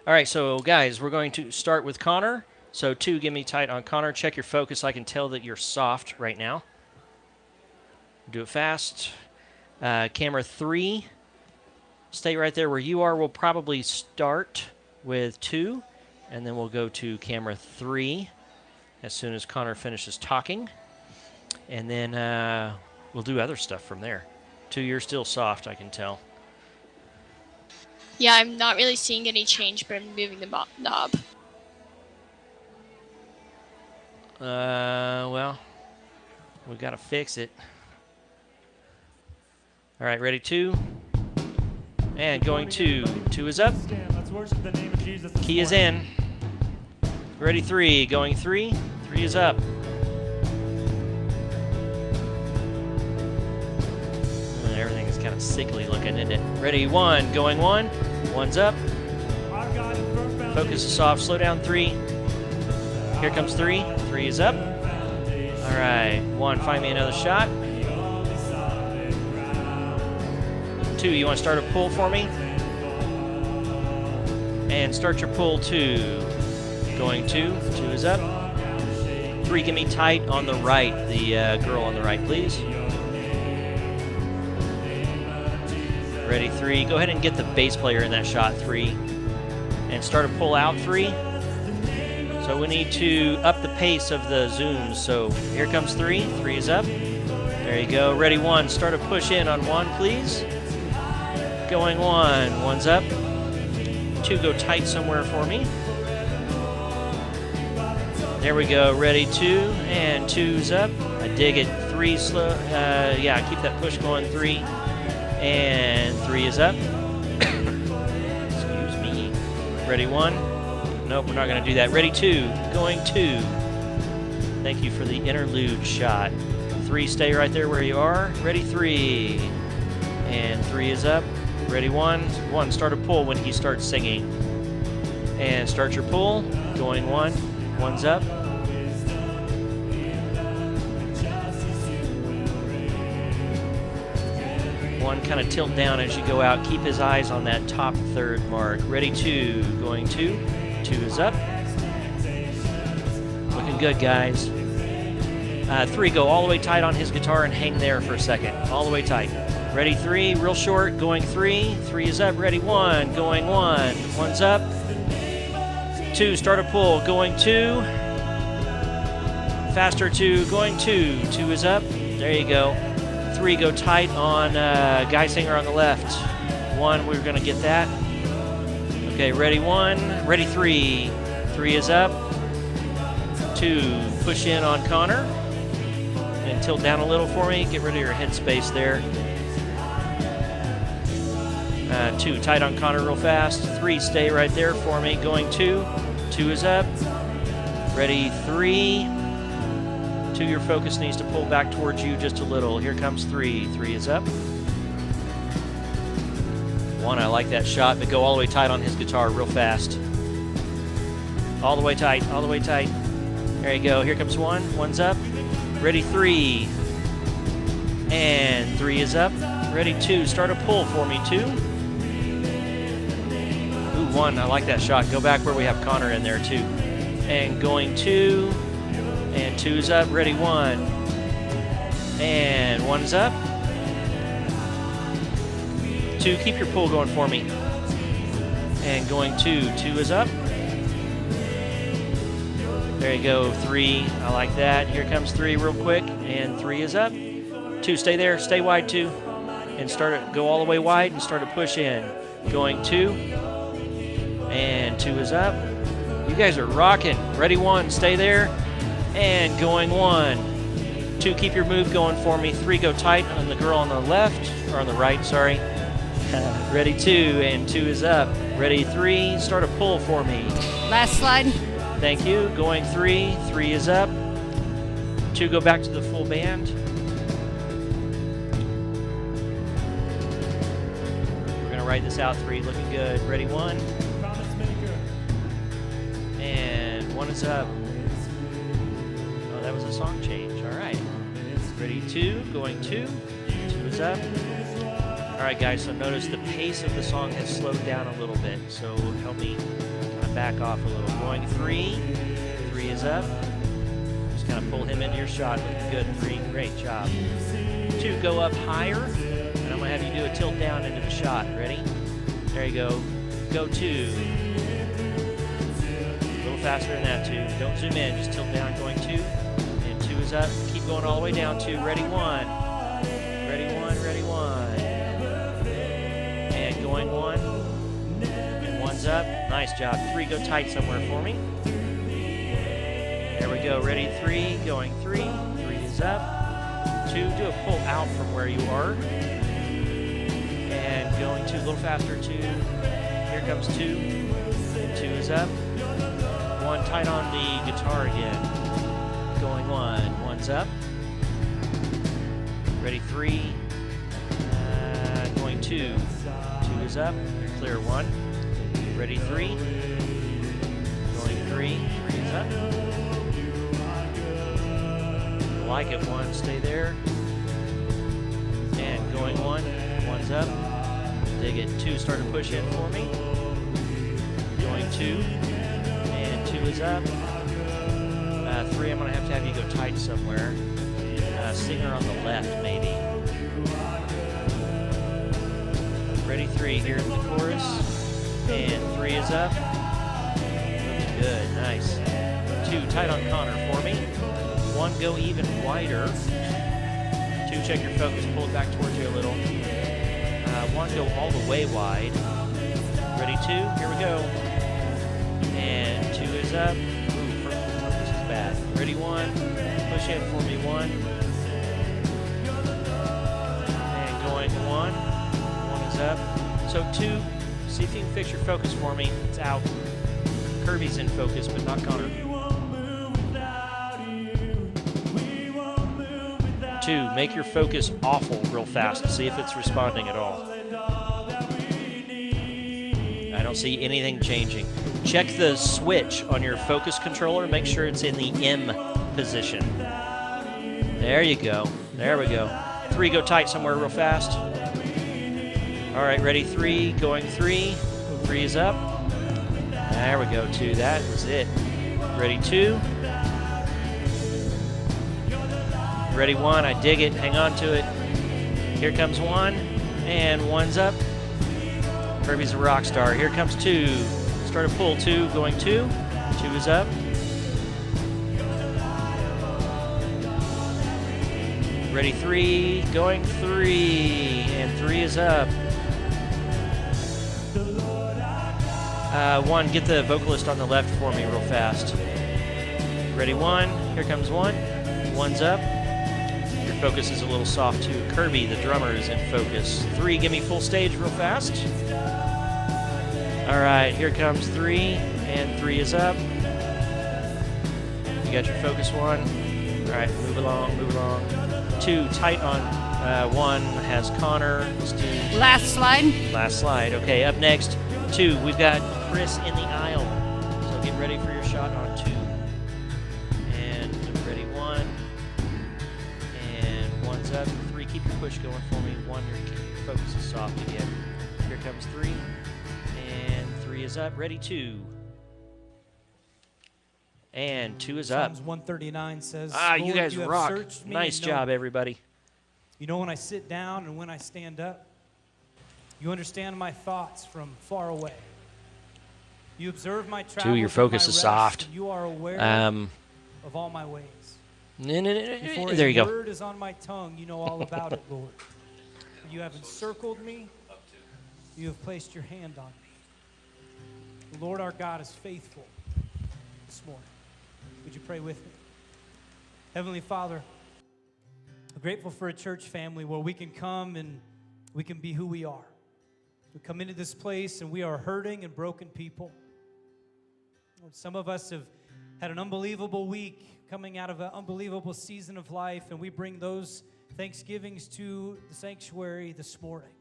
All right, so guys, we're going to start with Connor. So 2, give me tight on Connor. Check your focus. I can tell that you're soft right now. Do it fast. Camera 3, stay right there where you are. We'll probably start with 2, and then we'll go to camera 3 as soon as Connor finishes talking. And then we'll do other stuff from there. 2, you're still soft, I can tell. Yeah, I'm not really seeing any change, but I'm moving the knob. Well, we've got to fix it. All right, ready, 2. And going 2. 2 is up. Key is in. Ready, 3. Going 3. 3 is up. Everything is kind of sickly looking, isn't it? Ready, 1. Going 1. 1's up. Focus is soft. Slow down, 3. Here comes 3. 3 is up. All right, 1. Find me another shot. 2, you want to start a pull for me? And start your pull, 2. Going 2. 2 is up. 3, give me tight on the right. The girl on the right, please. Ready, 3. Go ahead and get the bass player in that shot, 3. And start a pull out, 3. So we need to up the pace of the zooms. So here comes 3. 3 is up. There you go. Ready, 1. Start a push in on 1, please. Going 1. 1's up. 2, go tight somewhere for me. There we go. Ready, 2. And 2's up. I dig it. 3 slow. Yeah, keep that push going, 3. And 3 is up. Excuse me. Ready, 1. Nope, we're not going to do that. Ready, 2. Going 2. Thank you for the interlude shot. 3, stay right there where you are. Ready, 3. And 3 is up. Ready, 1. 1, start a pull when he starts singing. And start your pull. Going 1. 1's up. 1, kind of tilt down as you go out. Keep his eyes on that top 3rd mark. Ready, 2. Going 2. 2 is up. Looking good, guys. 3, go all the way tight on his guitar and hang there for a second. All the way tight. Ready, 3, real short. Going 3. 3 is up. Ready, 1. Going 1. 1's up. 2, start a pull. Going 2. Faster, 2. Going 2. 2 is up. There you go. 3, go tight on guy singer on the left. 1, we're going to get that. Okay, ready, 1. Ready, 3. 3 is up. 2, push in on Connor. And tilt down a little for me. Get rid of your headspace there. 2, tight on Connor real fast. 3, stay right there for me. Going 2. 2 is up. Ready, 3. 2, your focus needs to pull back towards you just a little. Here comes 3. 3 is up. 1, I like that shot, but go all the way tight on his guitar real fast. All the way tight, all the way tight. There you go. Here comes 1. 1's up. Ready, 3. And 3 is up. Ready, 2. Start a pull for me, 2. Ooh, 1, I like that shot. Go back where we have Connor in there, too. And going 2. And 2's up. Ready, 1. And 1's up. 2, keep your pull going for me. And going 2. 2 is up. There you go. 3, I like that. Here comes 3 real quick. And 3 is up. 2, stay there. Stay wide, 2. And start it. Go all the way wide and start to push in. Going 2. And 2 is up. You guys are rocking. Ready, 1. Stay there. And going 1. 2, keep your move going for me. 3, go tight on the girl on the left, or on the right, sorry. Ready, 2, and 2 is up. Ready, 3, start a pull for me. Last slide. Thank you. Going 3. 3 is up. 2, go back to the full band. We're going to write this out. 3, looking good. Ready, 1. And 1 is up. Oh, that was a song change. All right. Ready, 2. Going 2. 2 is up. All right, guys, so notice the pace of the song has slowed down a little bit, so help me kind of back off a little. Going 3. 3 is up. Just kind of pull him into your shot. Looking good. 3, great job. 2, go up higher, and I'm going to have you do a tilt down into the shot. Ready? There you go. Go 2. A little faster than that, 2. Don't zoom in, just tilt down, going 2. And 2 is up. Keep going all the way down, 2. Ready, 1. Ready, 1, ready, 1. And going 1. And 1's up. Nice job. 3, go tight somewhere for me. There we go. Ready, 3. Going 3. 3 is up. 2, do a pull out from where you are. And going 2, a little faster, 2. Here comes 2. And 2 is up. 1, tight on the guitar again. Going 1. 1's up. Ready, 3. Going 2. 2 is up. Clear 1. Ready, 3. Going 3. 3 is up. Like it, 1. Stay there. And going 1. 1's up. Dig it. 2, start to push in for me. Going 2. And 2 is up. 3, I'm going to have you go tight somewhere. Singer on the left, maybe. Ready, 3 here in the chorus. And 3 is up. Looking good, nice. 2, tight on Connor for me. 1, go even wider. 2, check your focus, pull it back towards you a little. 1, go all the way wide. Ready, 2, here we go. And 2 is up. Ooh, this is bad. Ready, 1, push in for me, 1. And going 1. 1 is up. So 2, see if you can fix your focus for me. It's out. Kirby's in focus, but not Connor. 2, make your focus awful real fast. See if it's responding at all. I don't see anything changing. Check the switch on your focus controller. Make sure it's in the M position. There you go. There we go. 3, go tight somewhere real fast. All right, ready, 3, going 3. 3 is up. There we go, 2. That was it. Ready, 2. Ready, 1. I dig it. Hang on to it. Here comes 1. And 1's up. Kirby's a rock star. Here comes 2. Start a pull. 2, going 2. 2 is up. Ready, 3, going 3. And 3 is up. 1, get the vocalist on the left for me real fast. Ready, 1. Here comes 1. 1's up. Your focus is a little soft too. Kirby, the drummer, is in focus. 3, give me full stage real fast. All right, here comes 3, and 3 is up. You got your focus 1. All right, move along, move along. 2, tight on 1 has Connor. Let's do last slide. Last slide. Okay, up next, 2, we've got Chris in the aisle. So get ready for your shot on 2. And ready, 1. And 1's up. 3, keep your push going for me. 1, your focus is soft again. Here comes 3. And 3 is up. Ready, 2. And 2 is up. Psalms 139 says, you guys rock. Nice job, everybody. You know when I sit down and when I stand up. You understand my thoughts from far away. You observe my travels. 2, your focus is soft. You are aware of all my ways. Before there you go. a word is on my tongue, you know all about it, Lord. You have encircled me. You have placed your hand on me. The Lord our God is faithful this morning. Would you pray with me? Heavenly Father, I'm grateful for a church family where we can come and we can be who we are. We come into this place and we are hurting and broken people. Lord, some of us have had an unbelievable week coming out of an unbelievable season of life, and we bring those thanksgivings to the sanctuary this morning.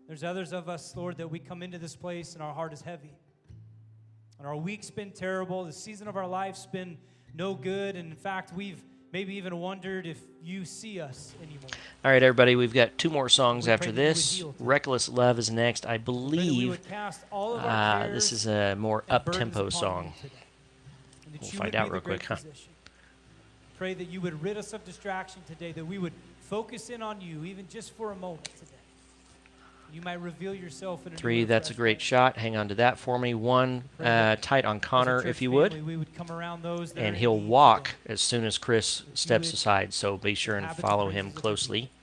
There's others of us, Lord, that we come into this place and our heart is heavy. And our week's been terrible. The season of our life's been no good. And in fact, we've maybe even wondered if you see us anymore. All right, everybody, we've got 2 more songs We after pray that you would this. heal today. Reckless Love is next. I Pray that we believe would cast all of our this cares is a more and burdens up-tempo upon song. you today. And that We'll you find would out be the real quick, great huh? physician. Pray that you would rid us of distraction today, that we would focus in on you, even just for a moment today. You might reveal yourself in a 3, new, that's a fresh great way. shot. Hang on to that for me. 1, Pray that tight on as a Connor, church if you family, would. we would come around those that are And in he'll need walk today. as soon as Chris you steps would aside, so be sure and inhabit the follow praises him of your closely. people.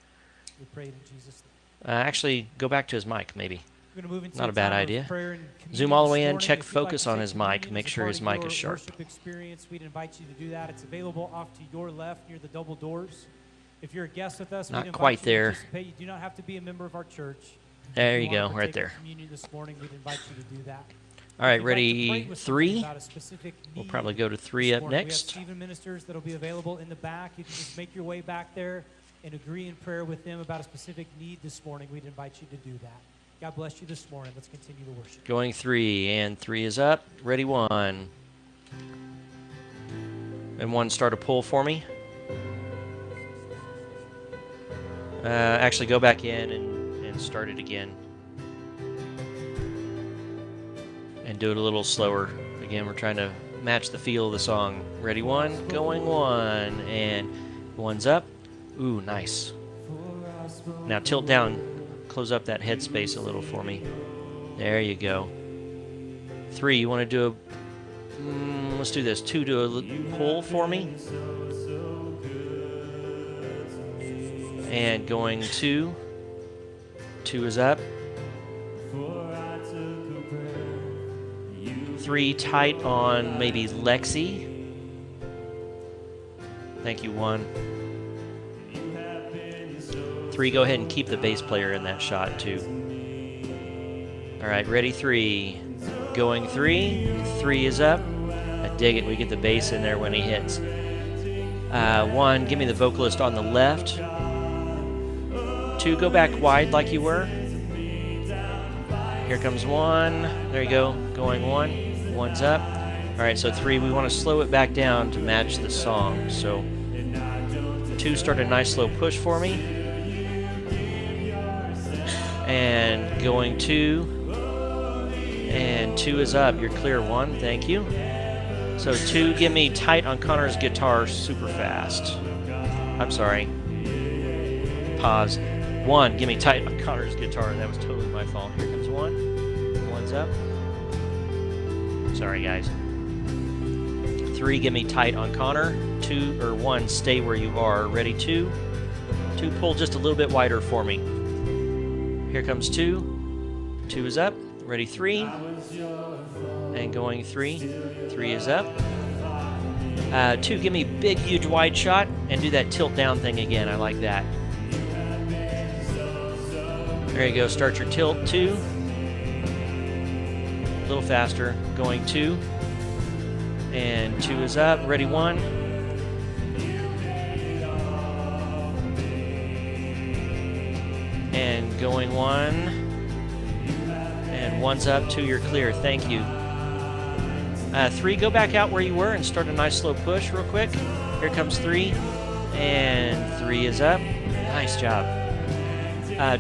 We pray it in Jesus' name. Actually, go back to his mic, maybe. We're going to move into Not a a bad time of idea. prayer and communion Zoom all the way this in, morning. check If you'd like focus to on take his mic, communion make as a sure part his of mic your is sharp. worship experience, we'd invite you to do that. It's available off to your left near the double doors. If you're a guest with us, Not we'd invite quite you there. to participate. You do not have to be a member of our church. There If you wanna go, right partake in there. Communion this morning, we'd invite you to do that. All right, If you'd like to ready? pray with somebody 3. about a specific We'll need probably go to 3 this up morning, next. We have Stephen ministers that'll be available in the back. You can just make your way back there and agree in prayer with them about a specific need this morning. We'd invite you to do that. God bless you this morning. Let's continue to worship. Going 3, and 3 is up. Ready, 1. And 1, start a pull for me. Actually, go back in and start it again. And do it a little slower. Again, we're trying to match the feel of the song. Ready, 1, going 1, and 1's up. Ooh, nice. Now tilt down, close up that headspace a little for me. There you go. 3, you want to do a, let's do this. 2, do a pull for me. And going 2. 2 is up. 3, tight on maybe Lexi. Thank you, 1. 3, go ahead and keep the bass player in that shot, too. All right, ready, 3. Going 3. 3 is up. I dig it. We get the bass in there when he hits. 1, give me the vocalist on the left. 2, go back wide like you were. Here comes 1. There you go. Going 1. 1's up. All right, so 3, we want to slow it back down to match the song. So 2, start a nice slow push for me. And going 2. And 2 is up. You're clear, 1. Thank you. So 2, give me tight on Connor's guitar super fast. I'm sorry. Pause. 1, give me tight on Connor's guitar. That was totally my fault. Here comes 1. 1's up. Sorry, guys. 3, give me tight on Connor. 2 or 1, stay where you are. Ready, 2. 2, pull just a little bit wider for me. Here comes 2. 2 is up. Ready, 3. And going 3. 3 is up. 2, give me big, huge, wide shot and do that tilt down thing again. I like that. There you go. Start your tilt. 2. A little faster. Going 2. And 2 is up. Ready, 1. And going 1. And 1's up. 2, you're clear. Thank you. 3, go back out where you were and start a nice slow push real quick. Here comes 3. And 3 is up. Nice job.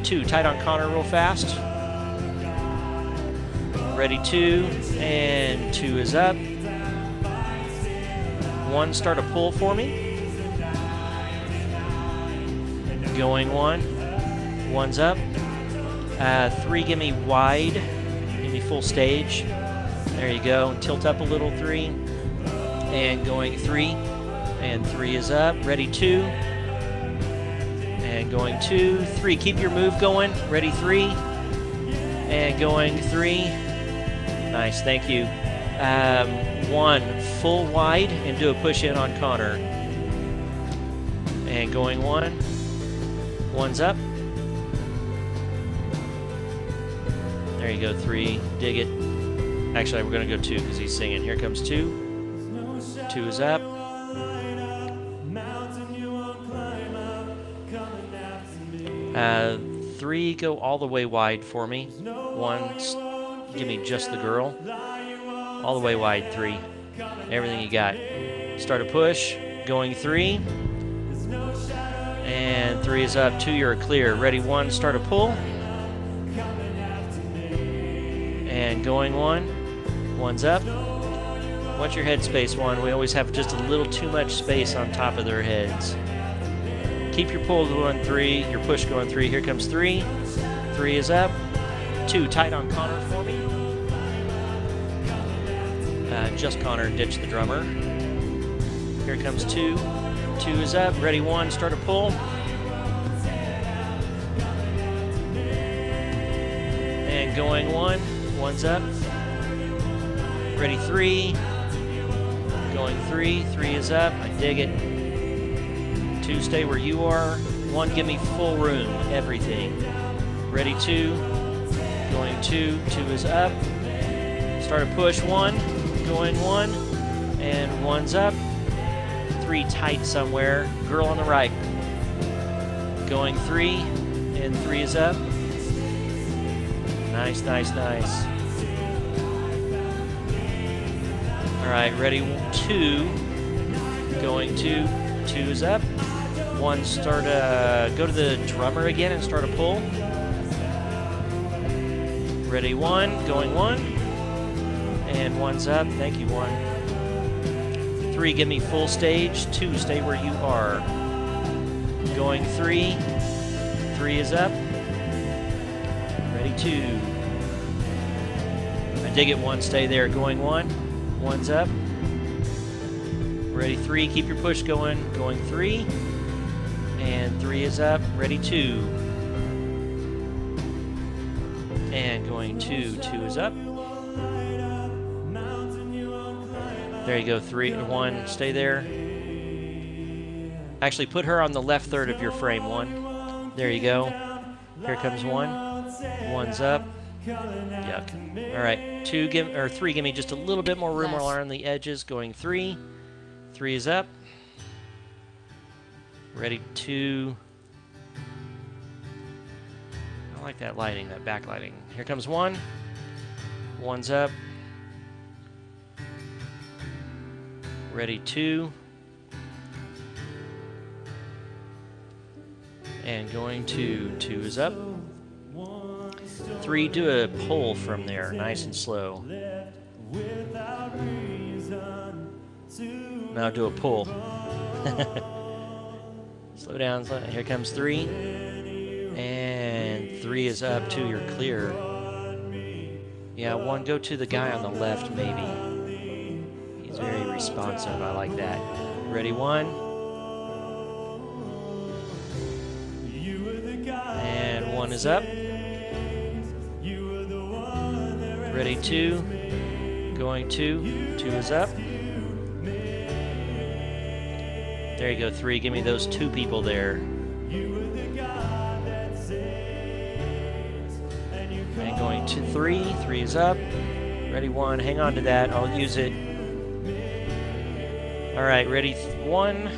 2, tight on Connor real fast. Ready, 2. And 2 is up. 1, start a pull for me. Going 1. 1's up. 3, give me wide. Give me full stage. There you go. Tilt up a little, 3. And going 3. And 3 is up. Ready, 2. And going 2. 3. Keep your move going. Ready, 3. And going 3. Nice, thank you. 1, full wide and do a push in on Connor. And going 1. 1's up. There you go, 3. Dig it. Actually, we're going to go 2 because he's singing. Here comes 2. 2 is up. 3, go all the way wide for me. 1, give me just the girl. All the way wide, 3. Everything you got. Start a push. Going 3. And 3 is up. 2, you're clear. Ready, 1, start a pull. And going 1. 1's up. What's your head space, 1? We always have just a little too much space on top of their heads. Keep your pull going 3, your push going 3. Here comes 3. 3 is up. 2, tight on Connor for me. Just Connor, ditch the drummer. Here comes 2. 2 is up. Ready, 1, start a pull. And going 1. 1's up. Ready, 3. Going 3. 3 is up. I dig it. 2, stay where you are. 1, give me full room. Everything. Ready, 2. Going 2. 2 is up. Start a push. 1. Going 1. And 1's up. 3 tight somewhere. Girl on the right. Going 3. And 3 is up. Nice, nice, nice. All right, ready, 2. Going 2. 2 is up. 1, start go to the drummer again and start a pull. Ready, 1. Going 1. And 1's up. Thank you, 1. 3, give me full stage. 2, stay where you are. Going 3. 3 is up. Ready, 2. I dig it, 1, stay there. Going 1. 1's up. Ready, 3, keep your push going. Going 3. And 3 is up. Ready, 2. And going 2. 2 is up. There you go, 3, 1, stay there. Actually, put her on the left third of your frame, 1. There you go. Here comes 1. 1's up. Yuck. All right, 2, 3, give me just a little bit more room around the edges. Going 3. 3 is up. Ready, 2. I like that lighting, that backlighting. Here comes 1. 1's up. Ready, 2. And going 2. 2 is up. 3, do a pull from there, nice and slow. Now do a pull. Slow down, slow down. Here comes 3. And 3 is up. 2, you're clear. Yeah, 1, go to the guy on the left, maybe. He's very responsive. I like that. Ready, 1. And 1 is up. Ready, 2. Going 2. 2 is up. There you go, 3. Give me those 2 people there. And going to 3. 3 is up. Ready, 1. Hang on to that. I'll use it. All right, ready, 1.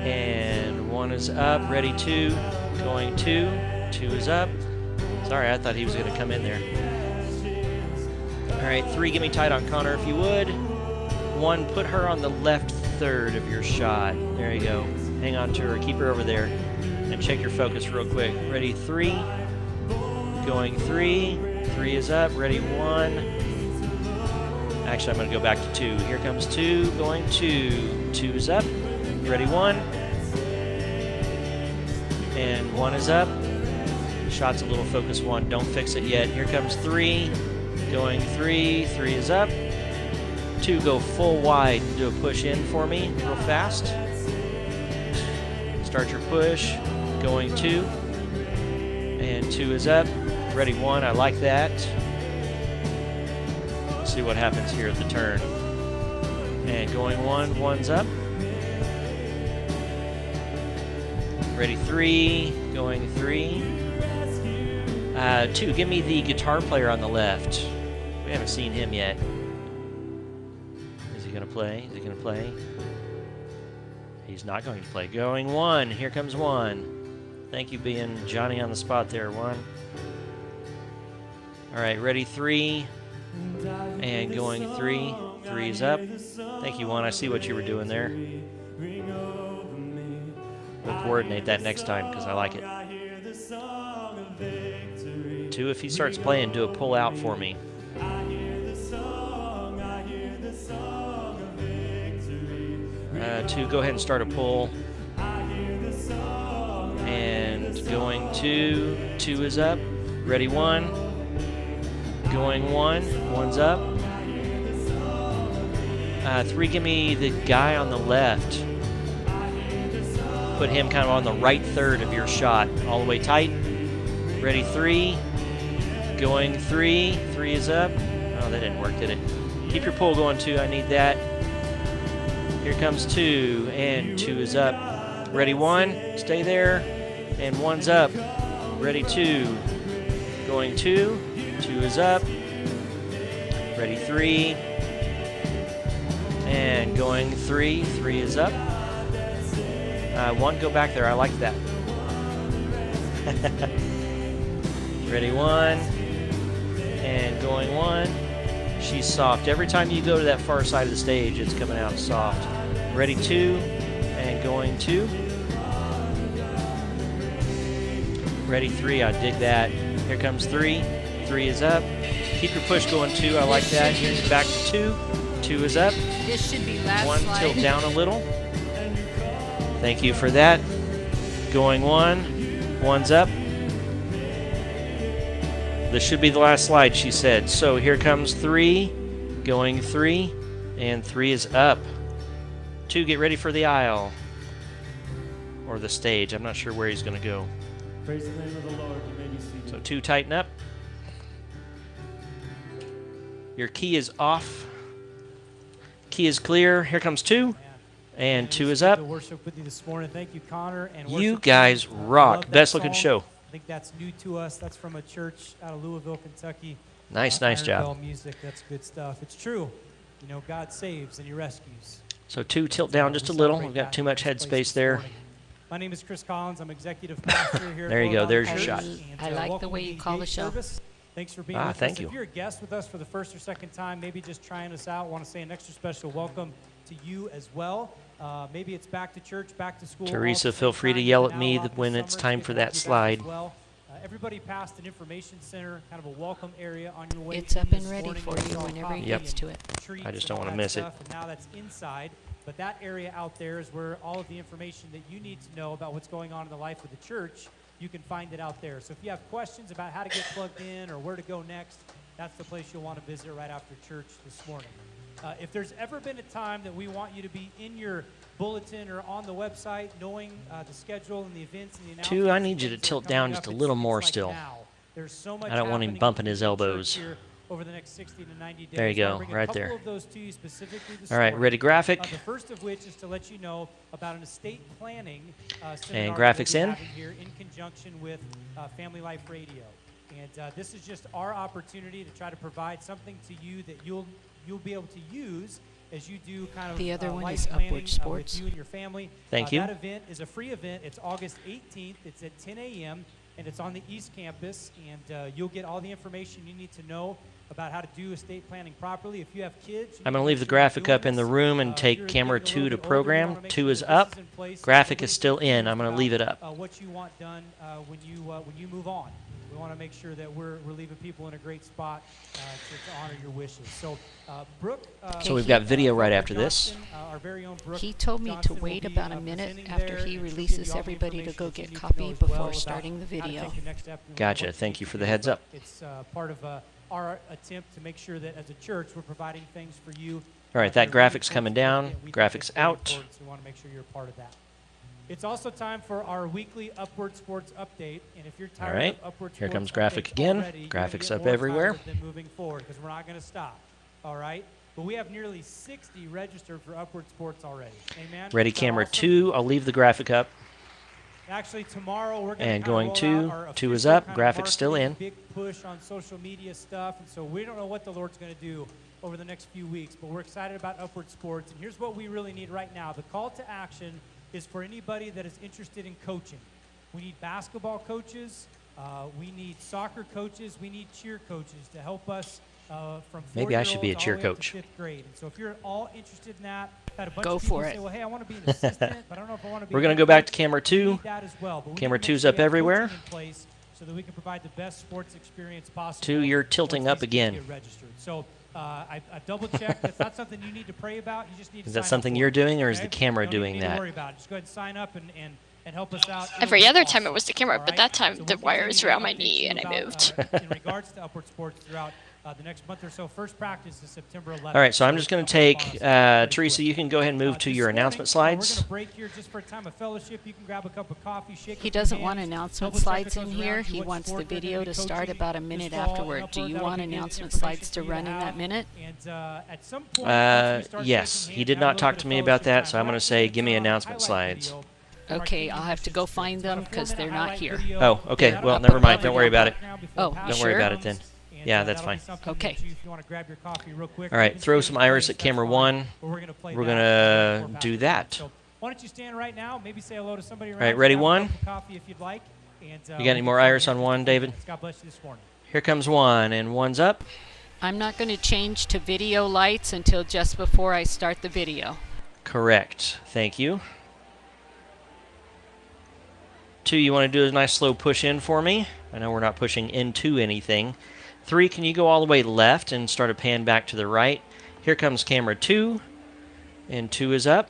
And 1 is up. Ready, 2. Going 2. 2 is up. Sorry, I thought he was going to come in there. All right, 3, give me tight on Connor if you would. 1, put her on the left third of your shot. There you go. Hang on to her, keep her over there. And check your focus real quick. Ready, 3. Going 3. 3 is up. Ready, 1. Actually, I'm going to go back to 2. Here comes 2. Going 2. 2 is up. Ready, 1. And 1 is up. Shot's a little focus 1. Don't fix it yet. Here comes 3. Going 3. 3 is up. 2, go full wide and do a push in for me real fast. Start your push. Going 2. And 2 is up. Ready, 1. I like that. Let's see what happens here at the turn. And going 1. 1's up. Ready, 3. Going 3. 2, give me the guitar player on the left. We haven't seen him yet. Is he going to play? Is he going to play? He's not going to play. Going 1. Here comes 1. Thank you being Johnny on the spot there, 1. All right, ready, 3. And going 3. 3 is up. Thank you, Juan. I see what you were doing there. We'll coordinate that next time because I like it. 2, if he starts playing, do a pull out for me. 2, go ahead and start a pull. And going 2, 2 is up. Ready, 1. Going 1, 1's up. 3, give me the guy on the left. Put him kind of on the right third of your shot. All the way tight. Ready, 3. Going 3, 3 is up. Oh, that didn't work, did it? Keep your pull going 2, I need that. Here comes 2, and 2 is up. Ready, 1, stay there, and 1's up. Ready, 2, going 2, 2 is up. Ready, 3, and going 3, 3 is up. 1, go back there, I like that. Ready, 1, and going 1. She's soft. Every time you go to that far side of the stage, it's coming out soft. Ready, 2, and going 2. Ready, 3, I dig that. Here comes 3, 3 is up. Keep your push going 2, I like that. Here's back to 2, 2 is up. This should be last 1, slide. tilt down a little. Thank you for that. Going 1, 1's up. This should be the last slide, she said. So here comes 3, going 3, and 3 is up. 2, get ready for the aisle. Or the stage. I'm not sure where he's going to go. Praise the name of the Lord. You may be seated. So 2, tighten up. Your key is off. Key is clear. Here comes 2, and 2 is up. To worship with you this morning. Thank you, Connor. And You worship guys team. rock. Love that Best looking song. show. I think that's new to us. That's from a church out of Louisville, Kentucky. Nice Iron job. Bell music. That's good stuff. It's true. You know, God saves and He rescues. So 2, tilt down just a little. We've got too much headspace there. My name is Chris Collins. I'm executive pastor here. There at you go. Lord There's your Church. shot. And, I like the welcome way to you call the Engage show. service. Thanks for being Ah, with thank us. you. If you're a guest with us for the first or second time, maybe just trying us out, want to say an extra special welcome to you as well. Maybe it's back to church, back to school. Teresa, all at the feel same free to time. yell You've at been me out a lot when this it's summer. time It's for good to that have you back slide. as well. Everybody passed an information center, kind of a welcome area on your way. It's in up this and ready morning. for We you saw whenever coffee he Yep. gets to it. and treats I just and don't all wanna that miss it. stuff, and now that's inside. But that area out there is where all of the information that you need to know about what's going on in the life of the church, you can find it out there. So if you have questions about how to get plugged in or where to go next, that's the place you'll want to visit right after church this morning. If there's ever been a time that we want you to be in your bulletin or on the website, knowing the schedule and the events and the announcements. 2, I and need you to things that are tilt coming down up, just a it's- little it's more like still. now. There's so much I don't want him happening bumping his in the church elbows. here over the next 60 to 90 days. There you I'll go, bring right a couple there. of those to you specifically this All right, morning. ready, graphic. The first of which is to let you know about an estate planning seminar And that graphics we'll in. be having here in conjunction with Family Life Radio. And this is just our opportunity to try to provide something to you that you'll be able to use as you do kind of The other one life is planning, Upward Sports. with you and your family. Thank you. That event is a free event. It's August 18th. It's at 10 a.m. and it's on the East Campus. And you'll get all the information you need to know about how to do estate planning properly. If you have kids, I'm going to leave the graphic up in the room and take camera 2 to program. 2 is up. Graphic is still in. I'm going to leave it up. What you want done when you move on. We want to make sure that we're leaving people in a great spot to honor your wishes. So, Brooke. So we've got video right after this. Johnson, our very own Brooke He told me to Johnson will wait be, about a minute presenting after there, he and she'll releases give you all the everybody to information go that you get need to coffee know as before well starting the about how to video. take your next step and Gotcha. what Thank you need for to the do. heads But up. It's part of our attempt to make sure that as a church we're providing things for you. All right, that graphic's coming down. Graphics out. We want to make sure you're a part of that. It's also time for our weekly Upward Sports update, and if you're tired All right, of Upward here Sports comes graphic updates again. already, you're gonna Graphics get up more tired everywhere. of them moving forward because we're not going to stop. All right, but we have nearly 60 registered for Upward Sports already. Amen. Ready, Is that camera awesome? 2. I'll leave the graphic up. Actually, tomorrow we're going to And going roll two. out our 2 is official up. kind of Graphics still marketing, in. Big push on social media stuff, and so we don't know what the Lord's going to do over the next few weeks, but we're excited about Upward Sports. And here's what we really need right now: the call to action is for anybody that is interested in coaching. We need basketball coaches. We need soccer coaches. We need cheer coaches to help us from Maybe I should be a 4-year-olds cheer all the way up to coach. 5th grade. And so if you're all interested in that, had a bunch Go of people for say, it. well, hey, I want to be an assistant, but I don't know if I want to be We're a going to head go back to coach." camera We 2. need that as well, but we Camera need to make 2's sure up we have everywhere. coaching in place so that we can provide the best sports experience possible. 2, you're tilting once up these kids again. get registered. So I double-checked. That's not something you need to pray about. You just need to Is that sign up something for you're it, doing, or is okay? the camera You don't even doing need that? to worry about it. Just go ahead and sign up and help us out. It'll Every be other awesome. time it was the camera, All but right? that time So the we'll wire was continue to around my update knee you and I about, moved. in regards to Upward Sports throughout the next month or so. First practice is September 11th. All right, so I'm just going to take, pretty Teresa, quick. you can go ahead and move to This your morning, announcement We're going slides. to break here just for a time of fellowship. You can grab a cup of coffee, shake He a few doesn't want hands, announcement double check slides with in those here. around you He what wants the sport they're gonna video be to start coaching about a this minute fall and afterward. Do upward. you That'll want be good announcement information slides for to you run in have. that minute? And at some point, once we start Yes, shaking he hands, did have a not little talk bit to of me about fellowship that, time. so I'm We're going to actually say, gonna give me turn on the announcement highlight slides. video of our Okay, key I'll have to missions go today. find It's about them a 'cause they're 4-minute not highlight here. video. Oh, okay. That'll Well, be never mind. up Don't worry about it. now before Oh, Pastor Don't worry about it comes. then. And, Yeah, that'll that's be fine. something Okay. that if you want to grab your coffee real quick, All you right, can throw stay some in iris place, at that's camera fine. 1. But we're gonna play We're that gonna before do Pastor that. comes. So why don't you stand right now? Maybe say hello to somebody around. right, ready, grab a one? cup of coffee if you'd like. And, You got we'll any get more started iris here in on just a 1, few David? minutes. God bless you this morning. Here comes 1, and 1's up. I'm not going to change to video lights until just before I start the video. Correct. Thank you. 2, you want to do a nice slow push in for me? I know we're not pushing into anything. 3, can you go all the way left and start a pan back to the right? Here comes camera 2, and 2 is up.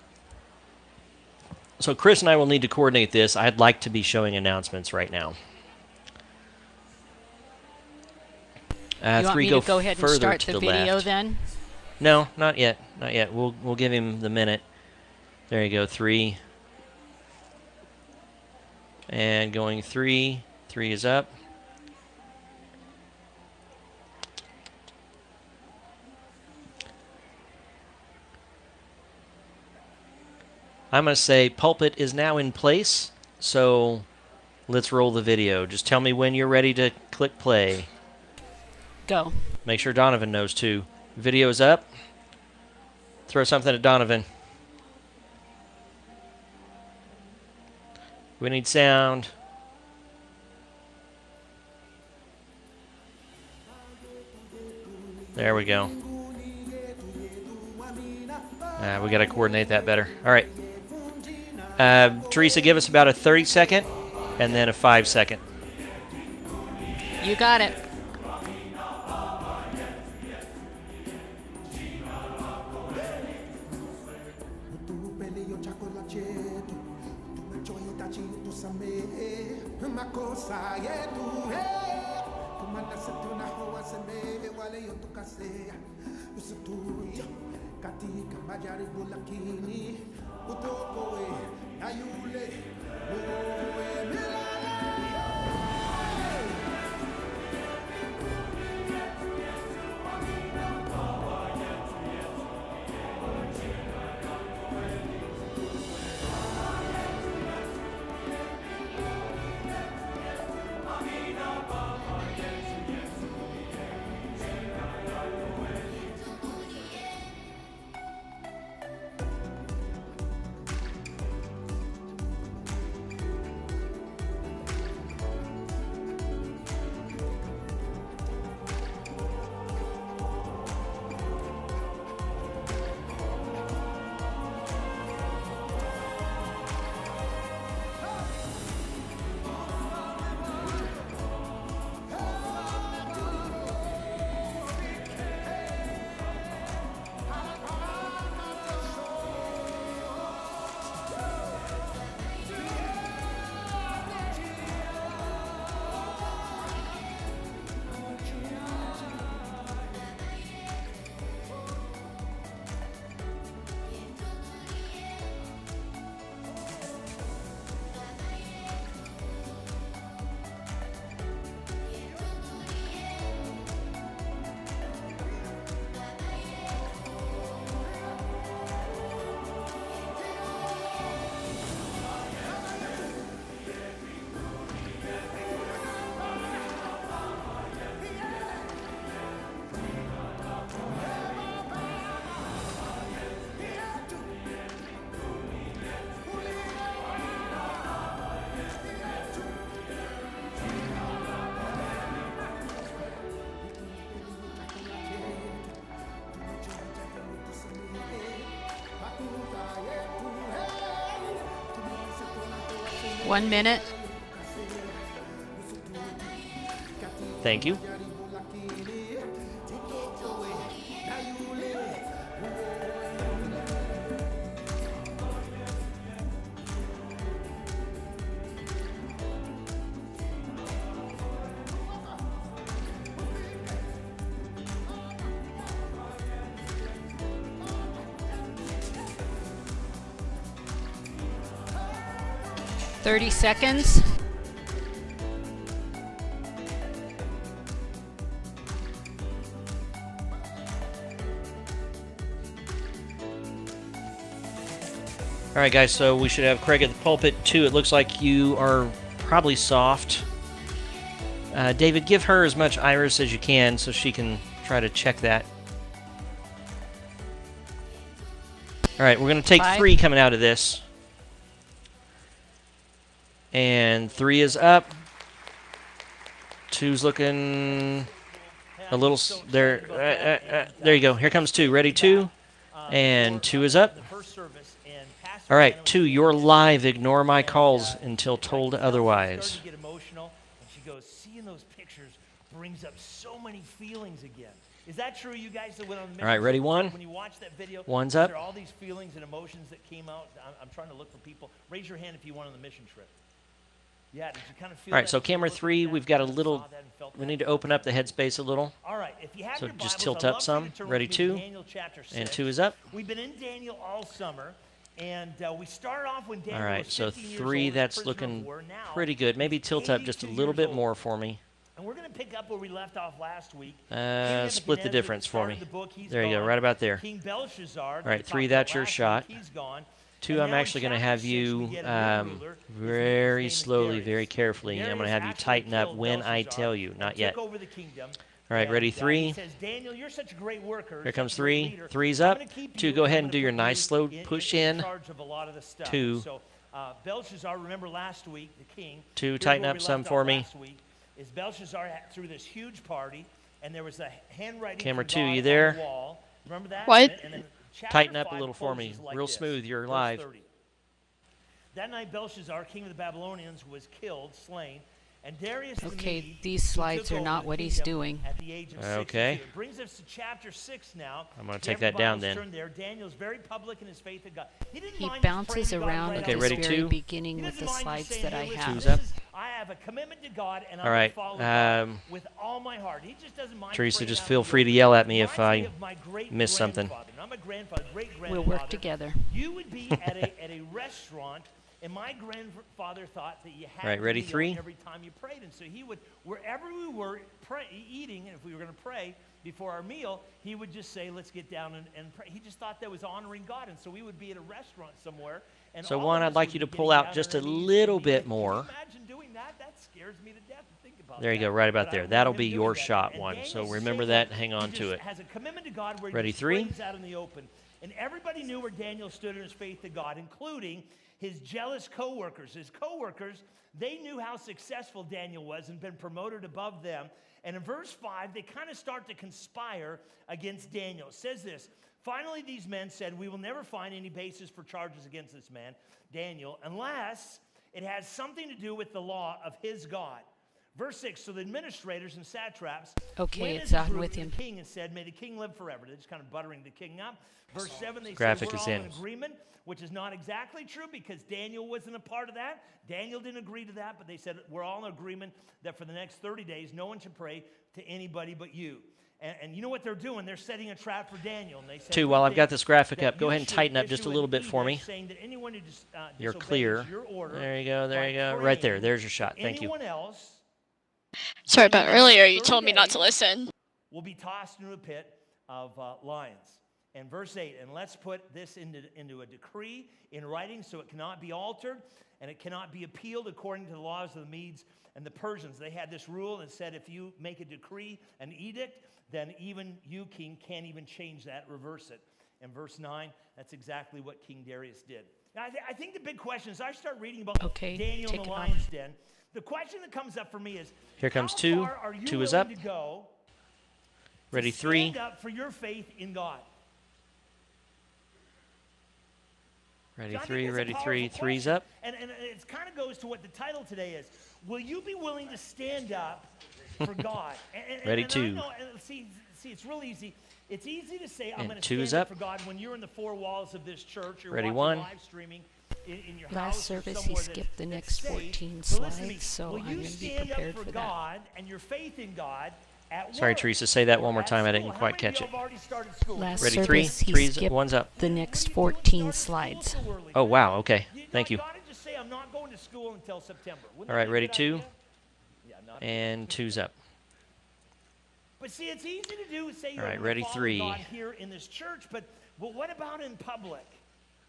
So Chris and I will need to coordinate this. I'd like to be showing announcements right now. You want 3, me to go ahead and further start to the the video left. then? No, not yet. Not yet. We'll give him the minute. There you go, 3. And going 3. 3 is up. I'm going to say pulpit is now in place, so let's roll the video. Just tell me when you're ready to click play. Go. Make sure Donovan knows too. Video's up. Throw something at Donovan. We need sound. There we go. We got to coordinate that better. All right. Teresa, give us about a 30-second and then a 5-second. You got it. katika majaribu lakini utokoe na yule muoe milele. 1 minute. Thank you. Thirty seconds. All right, guys, so we should have Craig at the pulpit, too. It looks like you are probably soft. David, give her as much iris as you can so she can try to check that. All right, we're going to take 3 coming out of this. And 3 is up. 2's looking a little... There you go. Here comes 2. Ready, 2. And 2 is up. All right, 2, you're live. Ignore my calls until told otherwise. Get emotional, and she goes, seeing those pictures brings up so many feelings again. Is that true, you guys that went on the mission? All right, ready, 1. When you watch that video, 1's up. There are all these feelings and emotions that came out. I'm trying to look for people. Raise your hand if you went on the mission trip. Yeah, did you kind of feel All right, that? so camera 3, we've got a little... We need to open up the headspace a little. All right, if you have So your just Bibles, tilt I'd up love for some. you to turn Ready, with me to 2. Daniel chapter 6. And 2 is up. We've been in Daniel all summer. And we started off when Daniel All right, was so 15 years 3, old, that's prisoner of looking war. Now, pretty good. Maybe tilt up just a little bit more for me. and we're going to pick up where we left off last week. Split the difference for me. There you go, right about there. King Belshazzar. All right, 3, that's your shot. He's gone. 2, And I'm now in actually going to chapter have 6, we you get a new ruler. very His name slowly, is very Darius. carefully. I'm going to have you Darius tighten up actually when killed I Belshazzar tell you, and not took yet. over the kingdom. All right, ready, He 3. says, Daniel, you're such a great worker. Here comes such a great 3. leader. 3's I'm up. gonna keep 2, you, go I'm ahead gonna and do your put nice you slow push in. charge of a lot of the stuff. 2. So, Belshazzar, remember last week, the king. 2, here's tighten where up we some left for off me. last week, is Belshazzar threw this huge party, and there was a handwriting Camera from 2, God you on there? the wall. Remember that? What? And then chapter Tighten up a 5 little for me. closes like Real this. smooth. You're Verse live. 30. That night Belshazzar, king of the Babylonians, was killed, slain, and Darius the Okay, Mede, these who slides took are over not the what he's kingdom doing. At the age of 62. Okay. It brings us to chapter 6 now. I'm gonna If take you have that your down Bibles, then. turn there. Daniel's very public in his faith in God. He didn't He mind just bounces praying to God around right at Okay, the ready, very 2? beginning He with the doesn't mind just slides saying, that I "Hey, listen, have. 2's this up. is- I have a commitment to God, and I'm All right, going to follow God um, with all my heart." He just doesn't mind. Teresa, praying just out feel in the free to open. yell at me if Reminds I of my miss something. great-grandfather. Now, I'm a grandfather, We'll great-grandfather. work together. You would be at a restaurant, and my grandfather thought that you had All right, ready, to kneel 3? every time you prayed. And so he would, wherever we were eating, and if we were going to pray before our meal, he would just say, let's get down and pray. He just thought that was honoring God. And so we would be at a restaurant somewhere. And So all one, of I'd us like would you be to pull getting out down just on a our knees little and be bit like, more. Can you imagine doing that? That scares me to death to think about There you that. go, right about But I there. remember That'll him be doing your that. shot And one. Daniel's So the remember same that. way. Hang He on just to it. has a commitment to God where Ready, he just 3? prays out in the open. And everybody knew where Daniel stood in his faith to God, including his jealous co-workers. His co-workers, they knew how successful Daniel was and been promoted above them. And in verse 5, they kind of start to conspire against Daniel. It says this, finally these men said, we will never find any basis for charges against this man, Daniel, unless it has something to do with the law of his God. Verse 6, so the administrators and satraps Okay, went it's as a on group with to him. the king and said, may the king live forever. They're just kind of buttering the king up. Verse 7, they Graphic said, is we're all in. in agreement, which is not exactly true because Daniel wasn't a part of that. Daniel didn't agree to that, but they said, we're all in agreement that for the next 30 days, no one should pray to anybody but you. And you know what they're doing? They're setting a trap for Daniel. And they said, 2, "We while I've think got this graphic that up, go you ahead and should tighten up just a issue little an bit for me. edict saying that anyone who You're disobeys clear. your order There you go, there by you go. Right there. praying There's your shot. to Thank you. anyone else Sorry about earlier. You 30 told me not to days listen. will be tossed into a pit of lions. And verse 8, and let's put this into a decree in writing so it cannot be altered and it cannot be appealed according to the laws of the Medes and the Persians. They had this rule that said if you make a decree, an edict, then even you, king, can't even change that, reverse it. And verse 9, that's exactly what King Darius did. Now, I think the big question is I start reading about Okay, Daniel take in the it off. lion's den. The question that comes up for me is, Here comes how 2. far are you 2 is willing up. to go Ready, to 3. stand up for your faith in God? Ready So I think three, that's a ready powerful three, three's question. up. And it kind of goes to what the title today is. Will you be willing to stand up for God? Ready, and two. I know, see, it's real easy. It's easy to say, I'm And going to two's stand up up. for God when you're in the four walls of this church. You're Ready, watching one. live streaming in your Last house or service, he somewhere skipped the that's next safe. 14 But listen to me, slides, so will I'm you going to be stand prepared up for that. God and your faith in God at Sorry, work Teresa, say that or one more at time. I school? didn't How quite many of catch you it. have already started school? Last Ready, service, he three's skipped one's up. the next What 14 started school slides. so early, Oh, man? wow, okay. Thank you. God didn't just say, I'm not going to school until September. Wouldn't All that right, be a ready, good two. idea? Yeah, not And two's up. But see, it's easy to do, say you're All right, gonna ready, follow three. God here in this church, but what about in public?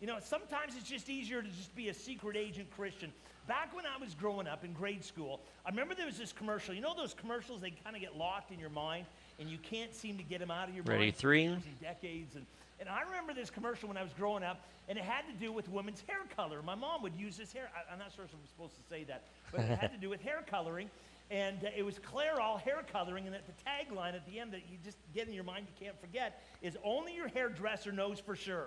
You know, sometimes it's just easier to just be a secret agent Christian. Back when I was growing up in grade school, I remember there was this commercial. You know those commercials, they kind of get locked in your mind, and you can't seem to get them out of your Ready, mind for three. years and decades. And I remember this commercial when I was growing up, and it had to do with women's hair color. My mom would use this hair. I'm not sure if I'm supposed to say that, but it had to do with hair coloring. And it was Clairol hair coloring, and at the tagline at the end that you just get in your mind, you can't forget, is only your hairdresser knows for sure.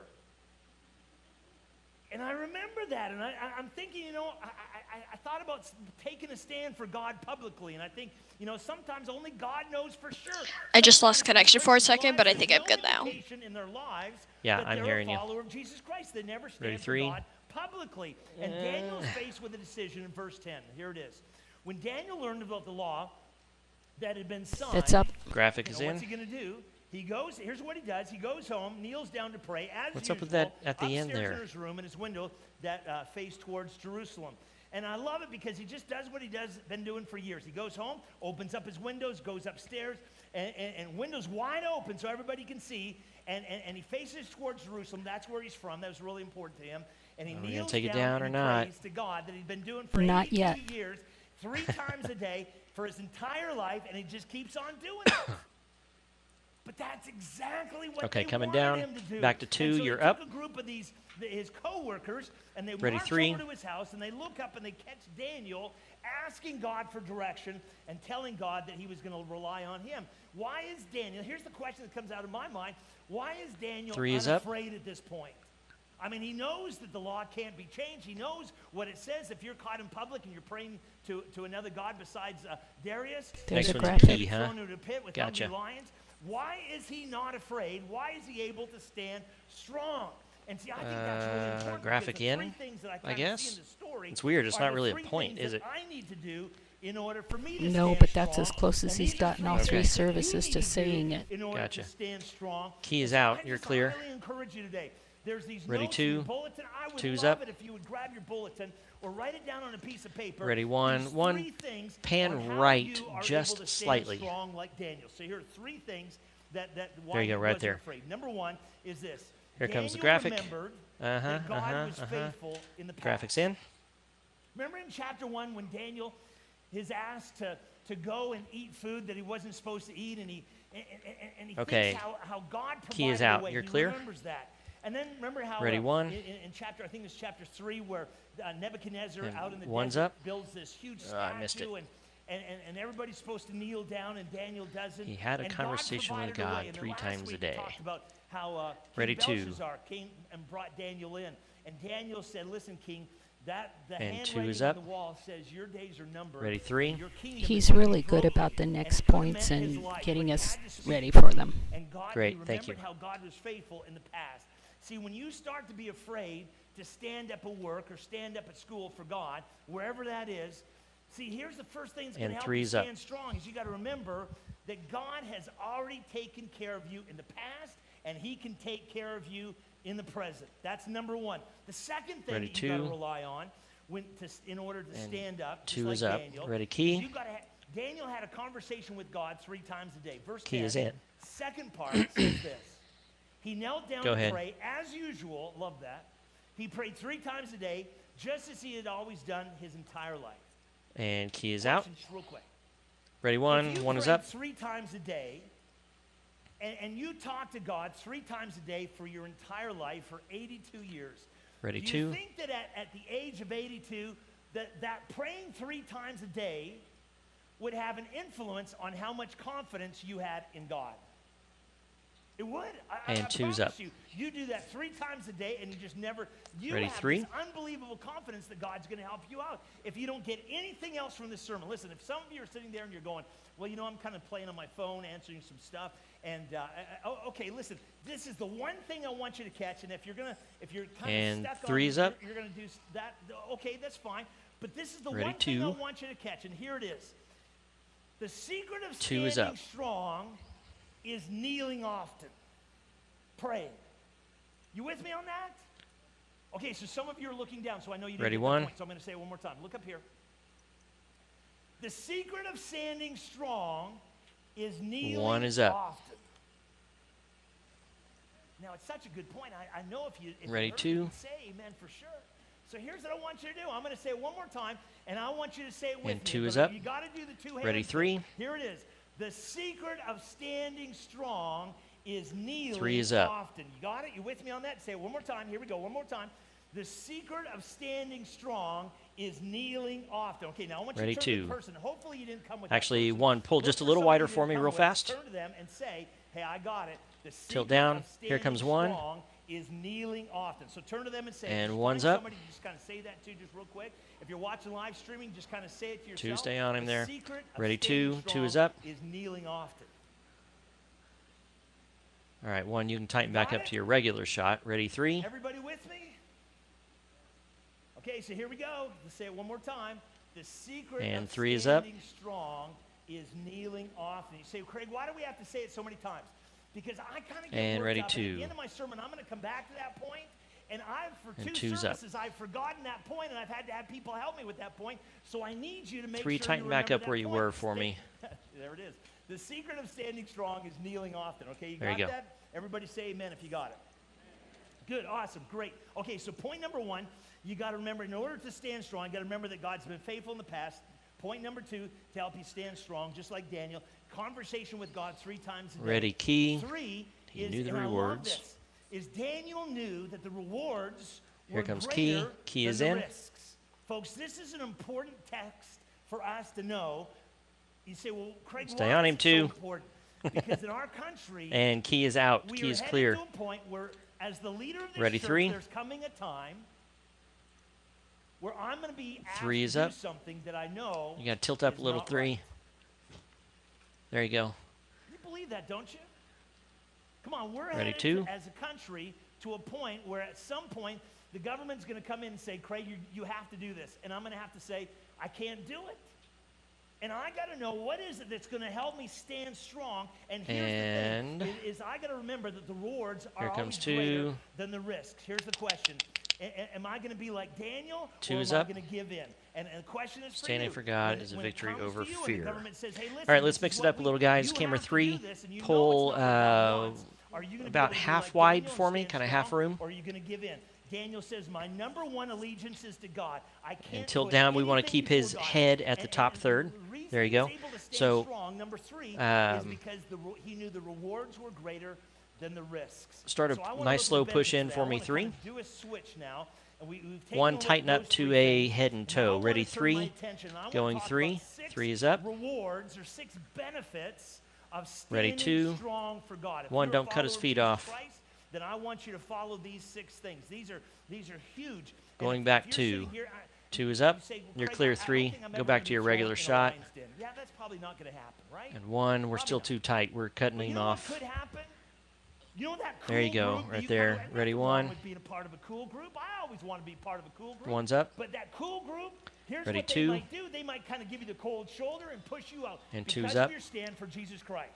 And I remember that, and I'm thinking, you know, I thought about taking a stand for God publicly, and I think, you know, sometimes only God knows for sure. I just lost Sometimes connection for a Christians' second, but I lives, think there's I'm good no now. indication in their lives Yeah, that I'm they're hearing a you. follower of Jesus Christ. They never Ready, stand for three. God publicly. And Daniel's faced with a decision in verse 10. Here it is. When Daniel learned about the law that had been signed, That's up. Graphic you is know, in. what's he going to do? He goes, here's what he does. He goes home, kneels down to pray, as What's usual, up with that at the end upstairs there? in his room, in his window that faced towards Jerusalem. And I love it because he just does what he does, been doing for years. He goes home, opens up his windows, goes upstairs, and windows wide open so everybody can see. And he faces towards Jerusalem. That's where he's from. That was really important to him. And he Are we gonna kneels take it down down or and he not? prays to God that he'd been doing for Not 82 yet. years, 3 times a day for his entire life, and he just keeps on doing it. But that's exactly what Okay, they coming wanted down. him to do. Back to And two, so you're he took up. a group of his co-workers, and they Ready, march three. over to his house, and they look up and they catch Daniel asking God for direction and telling God that he was going to rely on him. Why is Daniel, here's the question that comes out of my mind, why is Daniel Three is up. unafraid at this point? I mean, he knows that the law can't be changed. He knows what it says. If you're caught in public and you're praying to another god besides Darius, There's Next a one's graphic. P, huh? thrown into a pit with Gotcha. hungry lions. Why is he not afraid? Why is he able to stand strong? And see, I think that's really important. graphic because the three in, things that I kinda guess. see in the story It's weird, it's are not the really a three point, things is that it? I need to do in order for me to No, stand but that's as strong. close as And he's these are gotten all three three things that you services need to do saying it. in order Gotcha. to stand strong. Key is And so out. I You're just clear. highly encourage you today. There's these Ready, notes in your two. bulletin. I would Two's love up. it if you would grab your bulletin or write it down on a piece of paper. Ready, one. These One. three things Pan on how right you are just able to stand slightly. strong like Daniel. So here are three things that why There you he go, right wasn't there. afraid. Number one is this. Here comes the Daniel graphic. remembered Uh-huh, that God uh-huh, was uh-huh. faithful in the past. Graphics in. Remember in chapter 1 when Daniel is asked to go and eat food that he wasn't supposed to eat, and he Okay. thinks how God provided Key is a out. way. You're He clear? remembers that. And then remember how Ready, one. in chapter, I think it's chapter 3, where Nebuchadnezzar And out in the one's desert up. builds this huge Oh, I missed statue, it. and everybody's supposed to kneel down, and Daniel doesn't. He had a And conversation with provided a way. God And then 3 last times a week we day. talked about how King Ready, two. Belshazzar came and brought Daniel in. And Daniel said, listen, King, that the And two handwriting is on up. the wall says your days are numbered. Ready, three. and your kingdom He's is gonna be really good broken." about the And next it could've points meant his and life, getting but he us had to speak ready the for truth. them. And God, Great, he thank remembered you. how God was faithful in the past. See, when you start to be afraid to stand up at work or stand up at school for God, wherever that is, see, here's the first thing that's going And to help you three's up. stand strong is you got to remember that God has already taken care of you in the past, and he can take care of you in the present. That's number one. The second thing Ready, that you got to two. rely on in order to And stand up, just two like is up. Daniel, Ready, is key. you gotta Daniel had a conversation with God 3 times a day. Verse Key 10, is in. second part says this. He knelt down Go to ahead. pray as usual. Love that. He prayed 3 times a day, just as he had always done his entire life. And key is out. Question, just real quick. Ready, If one. you One is prayed up. 3 times a day, and you talk to God 3 times a day for your entire life for 82 years, Ready, do you two. think that at the age of 82, that praying 3 times a day would have an influence on how much confidence you had in God? It would. And I two's promise up. You do that 3 times a day, and you just never. You Ready, have 3. this unbelievable confidence that God's going to help you out. If you don't get anything else from this sermon, listen. If some of you are sitting there and you're going, well, you know, I'm kind of playing on my phone, answering some stuff, and okay, listen. This is the one thing I want you to catch, and if you're kind And of stuck 3's on, up. you're going to do that. Okay, that's fine. But this is the Ready, one thing I 2. want you to catch, and here it is. The secret of 2 is standing up. strong is kneeling often, praying. You with me on that? Okay, so some of you are looking down, so I know you didn't Ready, get 1. the point, so I'm going to say it one more time. Look up here. The secret of standing strong is kneeling 1 is up. often. Now, it's such a good point. I know if you Ready, you heard 2. me say amen for sure. So here's what I want you to do. I'm going to say it one more time, and I want you to say it with me. And 2 is But up. You got to do the 2 hands. Ready, 3. Here it is. The secret of standing strong is kneeling 3 is up. often. You got it? You with me on that? Say it one more time. Here we go. One more time. The secret of standing strong is kneeling often. Okay, now I want Ready, you to turn to 2. the person. Hopefully you didn't come with Actually, that person. 1. Pull Look just a for little somebody wider you for didn't me come real with. fast. Turn to them and say, hey, I got it. The Tilt secret down. of Here comes standing 1. strong is kneeling often. So turn to them and say, And just 1's find up. somebody, just kind of say that to just real quick. If you're watching live streaming, just kind of say it to 2, yourself. stay on him The there. secret of Ready, standing 2. 2 is strong up. Is kneeling often. All right, 1. You can tighten back Got up it? to your regular shot. Ready, 3. Everybody with me? Okay, so here we go. Let's say it one more time. The secret And of 3 is up. standing strong is kneeling often. You say, Craig, why do we have to say it so many times? Because I kind of get And worked ready, up. 2. At the end of my sermon, I'm going to come back to that point. And for And 2 2's up. services, I've forgotten that point, and I've had to have people help me with that point. So I need you to make 3, sure tighten you back remember up where that you point. were for me. There it is. The secret of standing strong is kneeling often. Okay, you There got you go. that? Everybody say amen if you got it. Good, awesome, great. Okay, so point number 1, you got to remember, in order to stand strong, you got to remember that God's been faithful in the past. Point number 2, to help you stand strong, just like Daniel, conversation with God 3 times a day. Ready, key. 3 He is, knew the and I love rewards. this, is Daniel knew that the rewards Here were comes greater key. Key than is the in. risks. Folks, this is an important text for us to know. You say, well, Craig, Stay why on is him it so too. important? Because in our country, And key is out. we Key are is headed clear. to a point where, as the leader of this Ready, church, 3. there's coming a time where I'm going to be asked 3 is to do up. something that I know You got to tilt up is a little, not 3. right. There you go. You believe that, don't you? Come on, we're Ready, headed 2. as a country to a point where at some point the government's going to come in and say, Craig, you have to do this. And I'm going to have to say, I can't do it. And I got to know what is it that's going to help me stand strong. And here's the thing, is I got to remember that the rewards are Here always comes greater 2. than the risks. Here's the question. Am I going to be like Daniel, 2 or is am up. I going to give in? And the question is for Standing you. for God When- is a when it victory comes over to you and the fear. government says, "Hey, listen, All right, let's this mix is it what up a little, guys. you Camera have to 3, do this," and you know pull it's not what God wants. Are you gonna be about able to be half like wide Daniel and for me, stand kind of half strong, room. Or are you going to give in? Daniel says, my number 1 allegiance is to God. I can't And tilt put down. We want to anything keep his before God. head at the And- top and third. the reason There you he was go. able to stand So, strong, number 3, is because he knew the rewards were greater than the risks. Start a So I wanna nice look at slow the push benefits in of for that. I me, wanna 3. kind of do a switch now. And we've taken 1, a look tighten at up those to 3 a things. head and Now I toe. wanna Ready, turn 3. my attention, and I wanna Going talk 3. about 6 3 is up. rewards or 6 benefits of Ready, standing 2. strong for God. If 1, you're a don't cut his follower of feet Jesus off. Christ, then I want you to follow these 6 things. These are huge. And Going if back you're 2. sitting here, 2 is up. you say, well, You're Craig, clear, I don't 3. think I'm Go ever back gonna to be your thrown regular in a shot. lion's den. Yeah, that's probably not going to happen, right? And 1, we're Probably still not. too tight. We're cutting But him you know off. what could happen? You know that cool There you go, group that right you there. kinda- Ready, nothing wrong 1. with being a part of a cool group. I always want to be part of a cool group. 1's up. But that cool group, here's Ready, what they 2. might do. They might kind of give you the cold shoulder and push you out. And because 2's up. of your stand for Jesus Christ.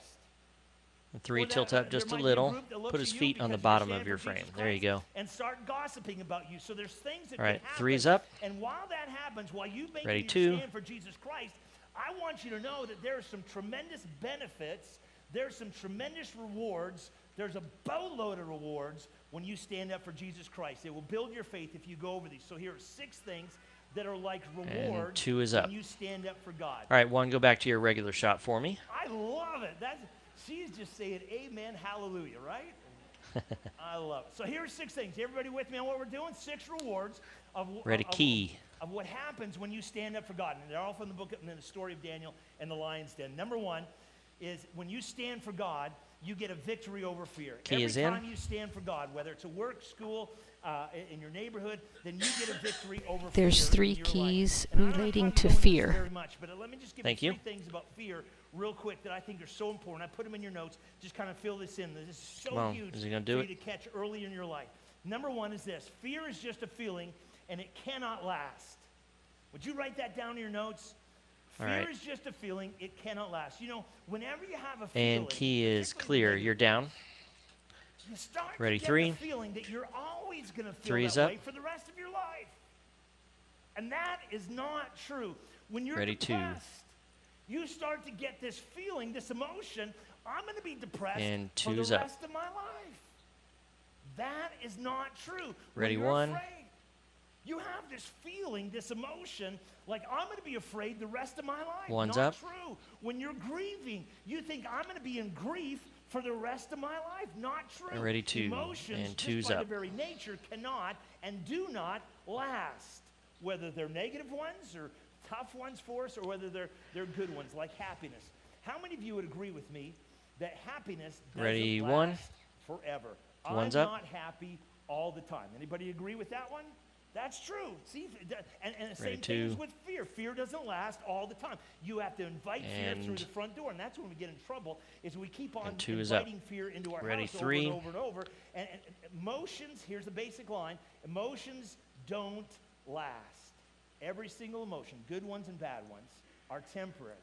And 3, Or that- tilt up there just a might be little. group that looks Put at his you feet on the because you're bottom standing of your for frame. Jesus There you Christ go. And start gossiping about you. So there's things that All right, can happen. 3's up. And while that happens, while you make Ready, your 2. stand for Jesus Christ, I want you to know that there are some tremendous benefits. There's some tremendous rewards. There's a boatload of rewards when you stand up for Jesus Christ. It will build your faith if you go over these. So here are 6 things that are like rewards 2 is up. when you stand up for God. All right, 1, go back to your regular shot for me. I love it. She's just saying amen, hallelujah, right? I love it. So here's 6 things. Everybody with me on what we're doing? 6 rewards of Ready, key. Of what happens when you stand up for God. And they're all from the book and then the story of Daniel and the lion's den. Number 1 is when you stand for God, you get a victory over fear. Key Every is in. time you stand for God, whether it's at work, school, in your neighborhood, then you get a victory over There's fear. 3 in your keys life. And I'm not relating trying to go into this fear. very much, but let me just give Thank you you. 3 things about fear real quick that I think are so important. I put them in your notes. Just kind of fill this in. This is so Well, huge is he gonna for do you it? to catch early in your life. Number 1 is this. Fear is just a feeling, and it cannot last. Would you write that down in your notes? All Fear right. is just a feeling. It cannot last. You know, whenever you have a feeling, And key is particularly clear. negative, You're down. you start Ready, to get 3. the feeling that you're always going to feel 3 is that up. way for the rest of your life. And that is not true. When you're Ready, 2. depressed, you start to get this feeling, this emotion, I'm going to be depressed And for the 2's up. rest of my life. That is not true. Ready, when you're 1. afraid, you have this feeling, this emotion, like I'm going to be afraid the rest of my life. 1's not up. true. When you're grieving, you think I'm going to be in grief for the rest of my life. Not true. Ready, 2. Emotions, And just 2's by up. their very nature, cannot and do not last. Whether they're negative ones or tough ones for us, or whether they're good ones like happiness. How many of you would agree with me that happiness doesn't Ready, last 1. forever? 1's I'm up. not happy all the time. Anybody agree with that one? That's true. See, and the Ready, same thing is 2. with fear. Fear doesn't last all the time. You have to invite fear through And- the front door, and that's when we get in trouble. Is we keep on And 2 is up. inviting fear into our Ready, house 3. over and over and over. And emotions. Here's the basic line: emotions don't last. Every single emotion, good ones and bad ones, are temporary.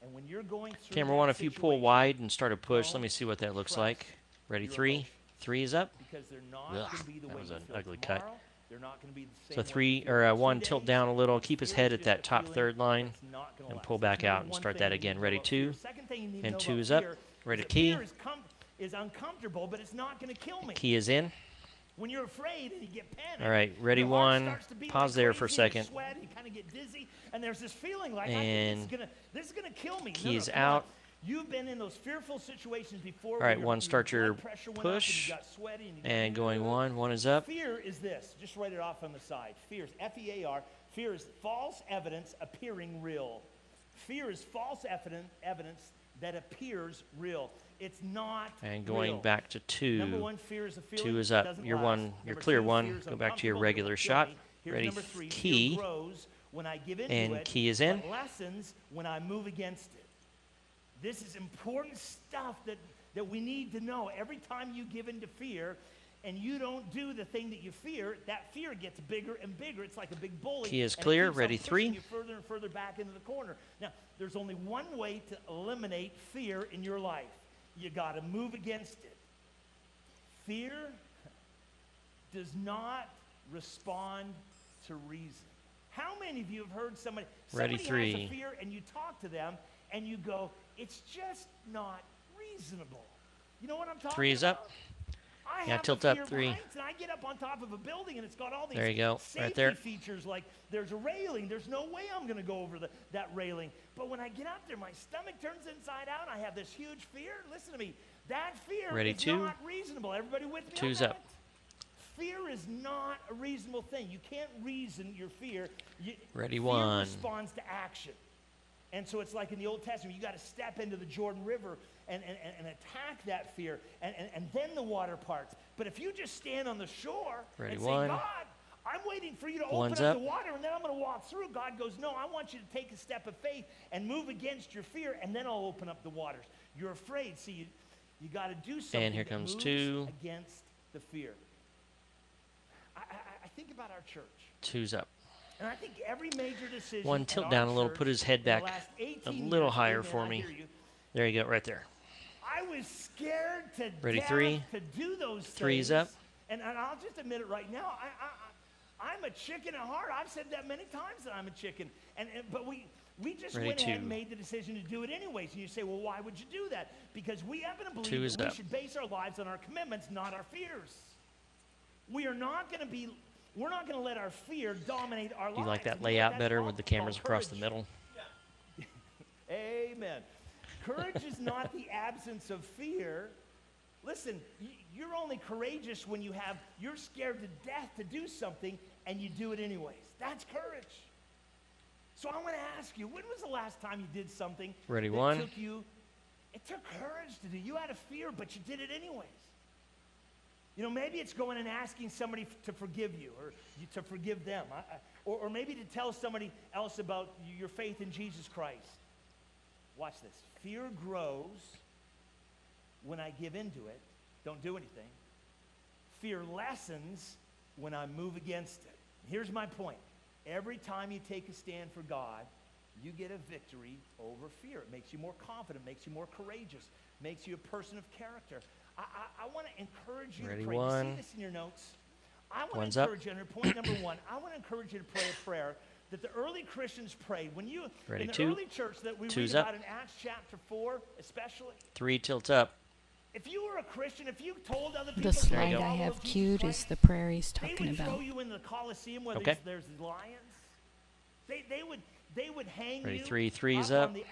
And when you're going through Camera that 1, if you pull situation, wide and start a push, let don't me see what that looks trust like. Ready, your 3. emotions. 3 is up. because they're not Ugh, going to be the that way was you an feel ugly cut. tomorrow. They're not going to be the same So way 3 you feel or in 2 1, tilt days. down a little. Keep his Fear head is at that just a top feeling third line. that's not gonna and last. pull That's back number out and one start thing that you again. need to Ready, know about 2. fear. Second thing you need to And know 2 about is up. fear Ready, that key. fear is uncomfortable, but it's not going to kill me. Key is in. When you're afraid and you get panicked, All right, ready, your heart 1. starts to beat Pause like there for a crazy, and you second. sweat, and you kind of get dizzy, and there's this feeling like And I think this is gonna kill me. keys come on. out. You've been in those fearful situations before. All where right, your 1, start blood your pressure went up and push. you got sweaty and you got And going 1. 1 is up. Fear is this. Just write it off on the side. Fear is F-E-A-R. Fear is false evidence appearing real. Fear is false evidence that appears real. It's not And going real. back to 2. Number 1, fear is a feeling. 2 is it up. doesn't Your last. 1, your Number clear 2, 1. fear is Go back to your uncomfortable, regular it'll kill shot. me. Here's Ready, number 3, key. fear grows when I give into And it, key is in. but lessens when I move against it. This is important stuff that we need to know. Every time you give into fear and you don't do the thing that you fear, that fear gets bigger and bigger. It's like a big bully. Key is and it clear. keeps on Ready, pushing 3. you further and further back into the corner. Now, there's only one way to eliminate fear in your life. You got to move against it. Fear does not respond to reason. How many of you have heard somebody Ready, has 3. a fear and you talk to them and you go, it's just not reasonable? You know what I'm talking 3 is about? up. I Yeah, have tilt a up, fear of 3. heights, and I get up on top of a building and it's got all these There you go, right safety there. features, like there's a railing. There's no way I'm going to go over that railing. But when I get up there, my stomach turns inside out. I have this huge fear. Listen to me. That fear Ready, is 2. not reasonable. Everybody with me? 2's on that? up. Fear is not a reasonable thing. You can't reason your fear. Ready, fear 1. responds to action. And so it's like in the Old Testament, you got to step into the Jordan River and attack that fear, and then the water parts. But if you just stand on the shore Ready, and say, 1. God, I'm waiting for you to open 1's up up. the water, and then I'm going to walk through. God goes, no, I want you to take a step of faith and move against your fear, and then I'll open up the waters. You're afraid. See, you got to do something And here that comes moves 2. against the fear. I think about our church. 2's up. And I think every major decision 1, at tilt our down a little. church Put his head in the back last a 18 little years, higher amen, for I me. hear you. There you go, right there. I was scared to Ready, death 3. to do those 3's things. up. And I'll just admit it right now. I'm a chicken at heart. I've said that many times that I'm a chicken. But we just Ready, went ahead 2. and made the decision to do it anyways. And you say, well, why would you do that? Because we happen to 2 believe is that we up. should base our lives on our commitments, not our fears. We're not going to let our fear dominate our lives. Do you like that And what layout that's better called? with the It's called cameras across the courage. middle? Amen. Courage is not the absence of fear. Listen, you're only courageous when you're scared to death to do something and you do it anyways. That's courage. So I want to ask you, when was the last time you did something Ready, that 1. took you It took courage to do. You had a fear, but you did it anyways. You know, maybe it's going and asking somebody to forgive you or to forgive them. Or maybe to tell somebody else about your faith in Jesus Christ. Watch this. Fear grows when I give into it, don't do anything. Fear lessens when I move against it. Here's my point. Every time you take a stand for God, you get a victory over fear. It makes you more confident, makes you more courageous, makes you a person of character. I want to encourage you Ready, to pray. one. You see this in your notes? I want One's to up. encourage you, under point number one, I want to encourage you to pray a prayer that the early Christians prayed. When you, Ready, in the two. early church that we read Two's about up. in Acts chapter 4 especially, 3 tilts up. if you were a Christian, if you told other people The to slide go. I have Jesus queued Christ, is the prayer he's they talking would throw about. you in the Colosseum where Okay. there's lions. They would hang Ready, you three's up up. on the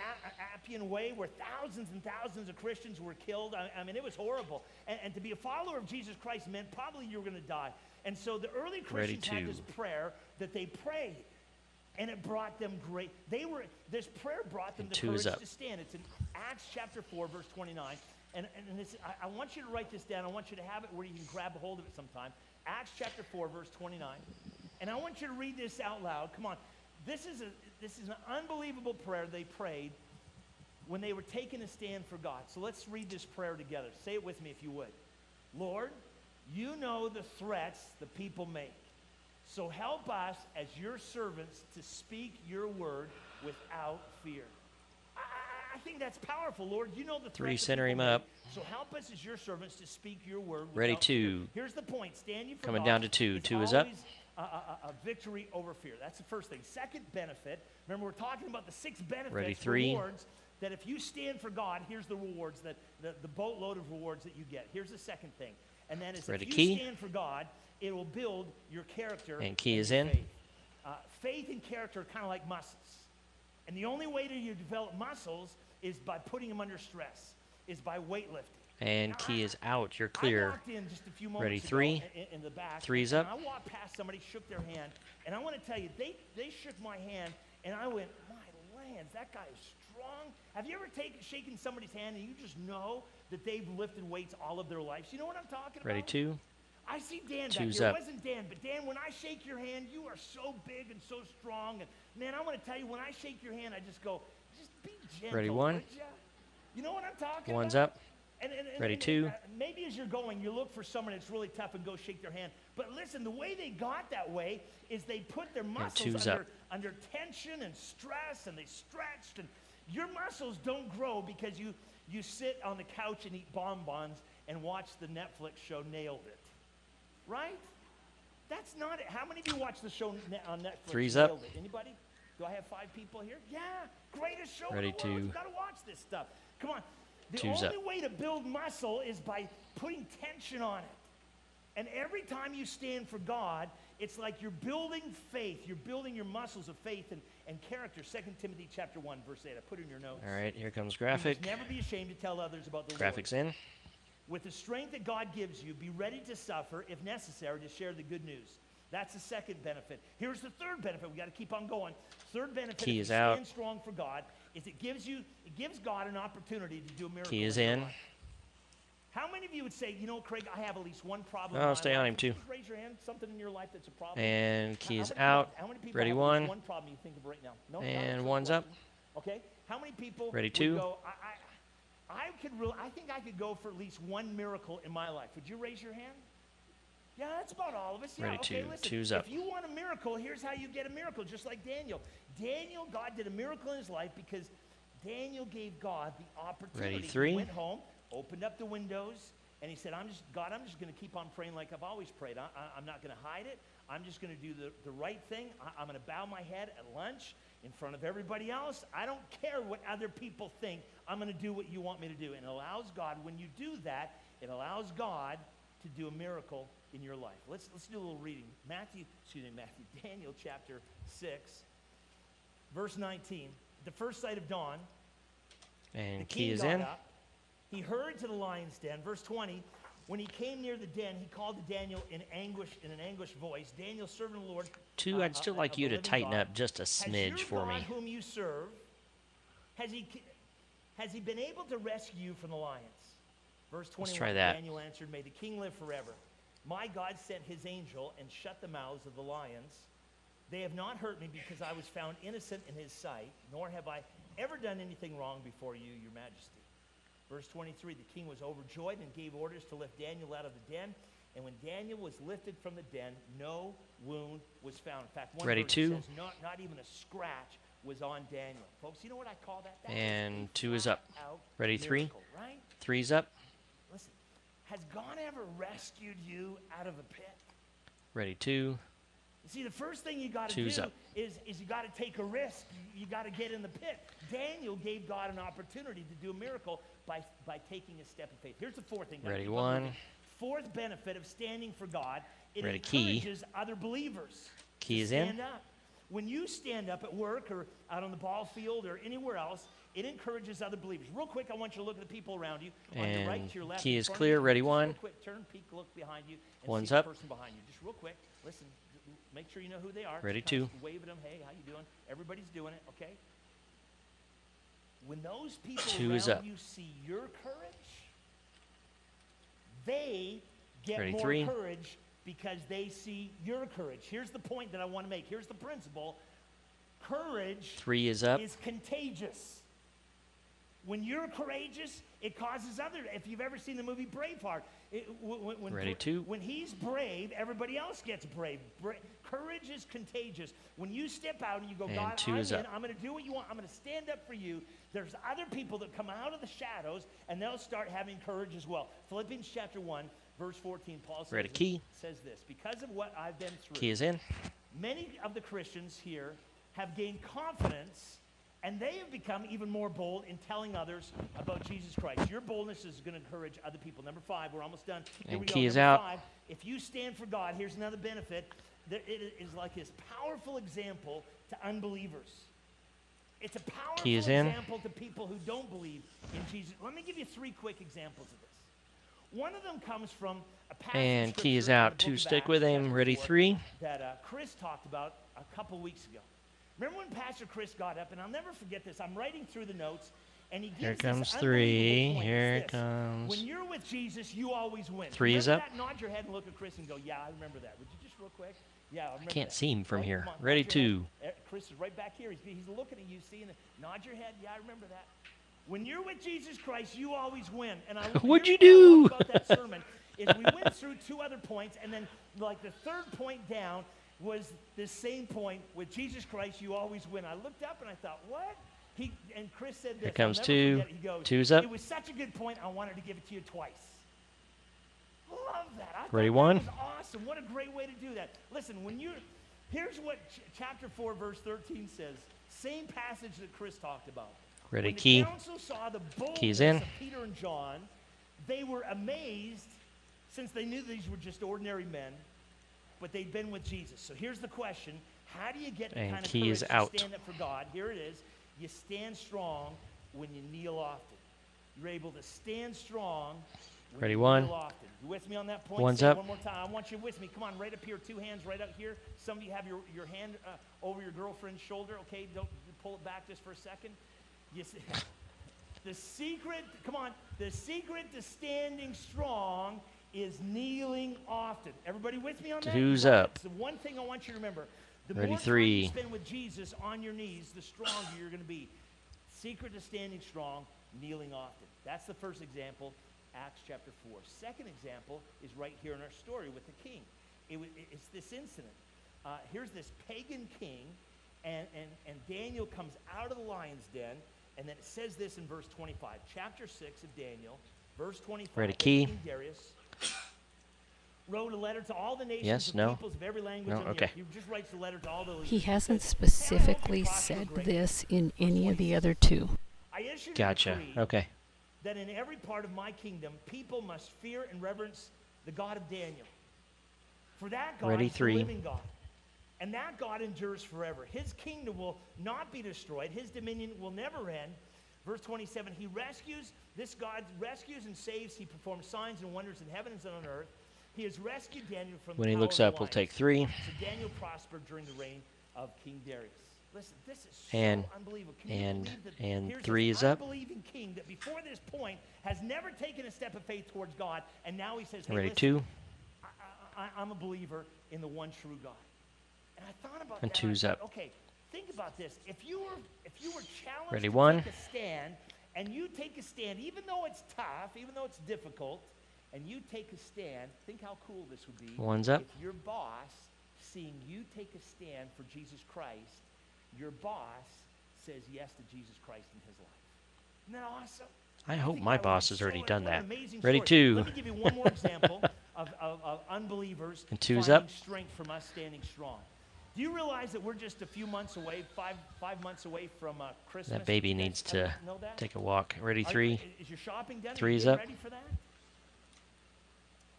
Appian Way where thousands and thousands of Christians were killed. I mean, it was horrible. And to be a follower of Jesus Christ meant probably you were going to die. And so the early Ready, Christians had two. this prayer that they prayed. And it brought them great. This prayer brought them And the two is courage up. to stand. It's in Acts chapter 4, verse 29. And this, I want you to write this down. I want you to have it where you can grab a hold of it sometime. Acts chapter 4, verse 29. And I want you to read this out loud. Come on. This is an unbelievable prayer they prayed when they were taking a stand for God. So let's read this prayer together. Say it with me if you would. Lord, you know the threats the people make. So help us as your servants to speak your word without fear. I think that's powerful, Lord. You know the Three, threats that center people him up. make. So help us as your servants to speak your word Ready, without fear. two. Here's the point. Stand you for Coming God. down to two. It's Two is up. always a victory over fear. That's the first thing. Second benefit, remember we're talking about the 6 benefits, Ready, three. rewards, that if you stand for God, here's the rewards, the boatload of rewards that you get. Here's the second thing. And that is Ready, if you key. stand for God, it will build your character And key is your in. faith. Faith and character are kind of like muscles. And the only way that you develop muscles is by putting them under stress, is by weightlifting. And Now, key is out. You're I clear. walked in just a few moments Ready, ago three. in the back. Three's and up. I walked past somebody, shook their hand, and I want to tell you, they shook my hand, and I went, my lands, that guy is strong. Have you ever shaken somebody's hand and you just know that they've lifted weights all of their lives? You know what I'm talking Ready, about? two. I see Dan back Two's here. up. It wasn't Dan, but Dan, when I shake your hand, you are so big and so strong. And man, I want to tell you, when I shake your hand, I just go, just be gentle. Ready, one. Would ya? You know what I'm talking One's about? up. Ready, And, two. maybe as you're going, you look for someone that's really tough and go shake their hand. But listen, the way they got that way is they put their muscles two's up. under tension and stress, and they stretched. And your muscles don't grow because you sit on the couch and eat bonbons and watch the Netflix show Nailed It. Right? That's not it. How many of you watch the show on Netflix? Three's Nailed up. It? Anybody? Do I have 5 people here? Yeah, greatest show Ready, in the world. two. You got to watch this stuff. Come on. The Two's only up. way to build muscle is by putting tension on it. And every time you stand for God, it's like you're building faith. You're building your muscles of faith and character. 2 Timothy chapter 1, verse 8. I put it in your notes. All right, here comes You must graphic. never be ashamed to tell others about the Graphics Lord. in. With the strength that God gives you, be ready to suffer, if necessary, to share the good news. That's the second benefit. Here's the third benefit. We got to keep on going. Third benefit, Key if is you out. stand strong for God, is it gives God an opportunity to do a miracle. Key is your in. life. How many of you would say, you know, Craig, I have at least one problem? Oh, in my stay on life? him, too. Just raise your hand. Something in your life that's a problem. And How key is many out. people- how many people Ready, have at least one. one problem you think of right now? No, And not a one's up. question. Okay. How many people Ready, would two. go, I think I could go for at least one miracle in my life. Would you raise your hand? Yeah, that's about all of us. Yeah, Ready, okay, two. listen. Two's up. If you want a miracle, here's how you get a miracle, just like Daniel. God did a miracle in his life because Daniel gave God the opportunity. Ready, three. He went home, opened up the windows, and he said, I'm just going to keep on praying like I've always prayed. I'm not going to hide it. I'm just going to do the right thing. I'm going to bow my head at lunch in front of everybody else. I don't care what other people think. I'm going to do what you want me to do. And it allows God, when you do that, it allows God to do a miracle in your life. Let's do a little reading. Daniel chapter 6, verse 19. The first sight of dawn, the And king key is got in. up. He hurried to the lion's den. Verse 20. When he came near the den, he called to Daniel in an anguished voice. Daniel, servant of the Lord. Two, I'd still like of you the to living tighten God, up just a has smidge your for God me. whom you serve, has Has he been able to rescue you from the lions? Verse 21, try that. Daniel answered, may the king live forever. My God sent his angel and shut the mouths of the lions. They have not hurt me because I was found innocent in his sight, nor have I ever done anything wrong before you, your majesty. Verse 23, the king was overjoyed and gave orders to lift Daniel out of the den. And when Daniel was lifted from the den, no wound was found. In fact, one Ready version two. says not even a scratch was on Daniel. Folks, you know what I call that? That And is a 2 is up. flat-out Ready, 3. miracle, right? 3's up. Listen, has God ever rescued you out of a pit? Ready 2. You see, the first thing you got to do 2's up. is you got to take a risk. You got to get in the pit. Daniel gave God an opportunity to do a miracle by taking a step of faith. Here's the fourth thing. Ready 1. Fourth benefit of standing for God, it Ready, key. encourages other believers Key to is in. stand up. When you stand up at work or out on the ball field or anywhere else, it encourages other believers. Real quick, I want you to look at the people around you. On your right And to your left. key in is front of clear. you. Ready, Just 1. Real quick, turn, peek, look behind you, and 1's see the up. person behind you. Just real quick, listen. Make sure you know who they are. Ready, Just kinda 2. Wave at them. Hey, how you doing? Everybody's doing it, okay? When those people 2 is around up. you see your courage, they get Ready, more 3. courage because they see your courage. Here's the point that I want to make. Here's the principle. Courage 3 is up. is contagious. When you're courageous, it causes other. If you've ever seen the movie Braveheart, Ready, 2. when he's brave, everybody else gets brave. Courage is contagious. When you step out and you go, And God, 2 I'm is in, up. I'm going to do what you want. I'm going to stand up for you. There's other people that come out of the shadows, and they'll start having courage as well. Philippians chapter 1, verse 14, Paul says, Ready, key. says this, because of what I've been through, Key is in. many of the Christians here have gained confidence, and they have become even more bold in telling others about Jesus Christ. Your boldness is going to encourage other people. Number 5, we're almost done. Here And we key go. is Number out. 5, if you stand for God, here's another benefit. It is like this powerful example to unbelievers. It's a powerful Key is in. example to people who don't believe in Jesus. Let me give you 3 quick examples of this. One of them comes from a passage And of key is scripture in out. the book 2, of stick Acts, with him. chapter Ready, 4, 3. that Chris talked about a couple weeks ago. Remember when Pastor Chris got up, and I'll never forget this. I'm writing through the notes, and he gives Here this comes unbelievable 3. point. Here It's it this. comes. When you're with Jesus, you always win. 3 is Remember up. that? Nod your head and look at Chris and go, yeah, I remember that. Would you just real quick? Yeah, I remember Can't that. see him from Right, here. come on, Ready, nod your 2. head. Chris is right back here. He's looking at you, seeing it. Nod your head. Yeah, I remember that. When you're with Jesus Christ, you always win. And What'd here's you what I love do? about that sermon is we went through 2 other points, and then like the third point down was the same point with Jesus Christ. You always win. I looked up and I thought, what? And Chris said this. Here comes I'll never 2. forget it. He goes, 2's up. It was such a good point. I wanted to give it to you twice. Love that. I thought Ready, that 1. was awesome. What a great way to do that. Listen, here's what chapter 4, verse 13 says. Same passage that Chris talked about. Ready, When the key. council saw the Key's boldness in. of Peter and John, they were amazed since they knew these were just ordinary men, but they'd been with Jesus. So here's the question. How do you get the And kind of key courage is to out. stand up for God? Here it is. You stand strong when you kneel often. You're able to stand strong when Ready, you 1. kneel often. You with me on that point? 1's Say it up. one more time. I want you with me. Come on, right up here. 2 hands right up here. Some of you have your hand over your girlfriend's shoulder. Okay, don't pull it back just for a second. You see, the secret, come on, the secret to standing strong is kneeling often. Everybody with me on that? 2's up. It's the one thing I want you to remember. The Ready, more time 3. you spend with Jesus on your knees, the stronger you're going to be. Secret to standing strong, kneeling often. That's the first example, Acts chapter 4. Second example is right here in our story with the king. It's this incident. Here's this pagan king, and Daniel comes out of the lion's den, and then it says this in verse 25. Chapter 6 of Daniel, verse 25. Ready, key. King Darius wrote a letter to all the nations Yes, of no. peoples of every language No, on the okay. earth. He just writes a letter to all the He hasn't says, specifically "Tell us to said prosper this greatly." in any of the other 2. I issued a Gotcha. decree Okay. that in every part of my kingdom, people must fear and reverence the God of Daniel. For that God Ready, is the 3. living God. And that God endures forever. His kingdom will not be destroyed. His dominion will never end. Verse 27, this God rescues and saves. He performs signs and wonders in heaven and on earth. He has rescued Daniel from When the he power looks of the up, we'll lions. take 3. So Daniel prospered during the reign of King Darius. Listen, this is so And- unbelievable. Can you and- believe that and here's 3 this is up. unbelieving king that before this point has never taken a step of faith towards God, and now he says, hey, Ready, listen, 2. I'm a believer in the one true God. And I thought about And that. 2's I up. thought, okay, think about this. If you were challenged Ready, to 1. take a stand, and you take a stand, even though it's tough, even though it's difficult, and you take a stand, think how cool this would be. 1's up. If your boss, seeing you take a stand for Jesus Christ, your boss says yes to Jesus Christ in his life. Isn't that awesome? I hope think my that would boss be has already so- done what an that. amazing Ready, story. 2. Let me give you one more example of unbelievers And 2's finding up. strength from us standing strong. Do you realize that we're just a few months away, five months away from Christmas? That baby You guys needs to know that? take a walk. Ready, Are 3. you- Is your shopping done? Are you 3's getting up. ready for that?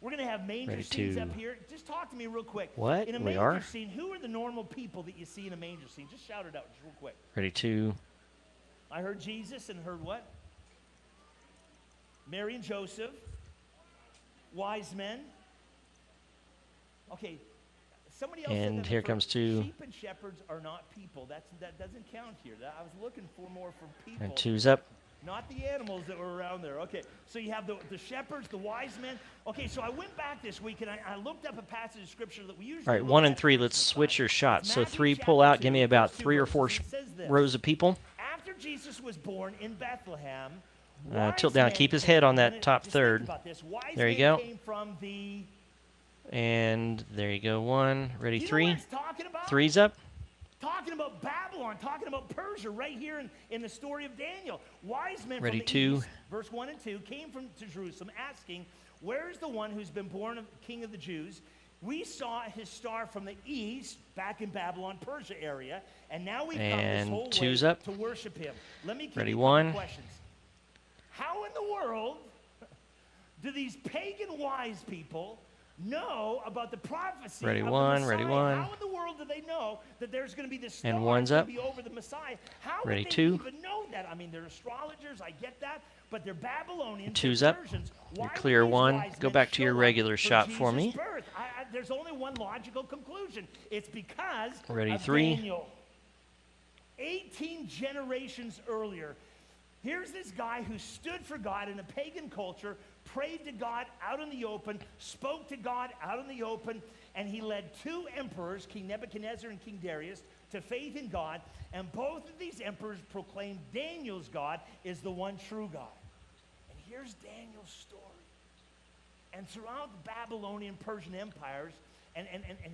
We're going to have manger Ready, scenes 2. up here. Just talk to me real quick. What? In a We manger are? scene, who are the normal people that you see in a manger scene? Just shout it out just real quick. Ready, 2. I heard Jesus and heard what? Mary and Joseph. Wise men. Okay. Somebody else said And that here before. comes 2. Sheep and shepherds are not people. That doesn't count here. I was looking for more from people. And 2's up. Not the animals that were around there. Okay, so you have the shepherds, the wise men. Okay, so I went back this week and I looked up a passage of scripture that we usually All right, look 1 at and 3. at Let's Christmas switch time. your shots. It's So Matthew 3, chapter pull out. 2, Give me the about first 2 3 or 4 verses. It says this. rows of people. After Jesus was born in Bethlehem, Tilt wise down. men Keep his came- head on that just top think third. about this. Wise There you men go. Came from the, And there you go. 1. Ready, you know 3. what it's talking about? 3's up. Talking about Babylon, talking about Persia, right here in the story of Daniel. Wise men Ready, from the 2. east, verse 1 and 2, came to Jerusalem asking, where is the one who's been born of King of the Jews? We saw his star from the east, back in Babylon, Persia area, and now we've come this And whole 2's way up. to worship him. Let me give Ready, you a couple 1. questions. How in the world do these pagan wise people know about the prophecy Ready, of the 1, Messiah? ready, 1. How in the world do they know that there's going to be this star And 1's that's up. gonna be over the Messiah? How Ready, would they 2. even know that? I mean, they're astrologers, I get that, but they're Babylonians. 2's they're up. Persians. You're Why would clear, these 1. wise Go men back to your show up regular for shot for Jesus' me. birth? There's only one logical conclusion. It's because Ready, of 3. Daniel. 18 generations earlier, here's this guy who stood for God in a pagan culture, prayed to God out in the open, spoke to God out in the open, and he led 2 emperors, King Nebuchadnezzar and King Darius, to faith in God. And both of these emperors proclaimed Daniel's God is the one true God. And here's Daniel's story. And throughout the Babylonian, Persian empires, and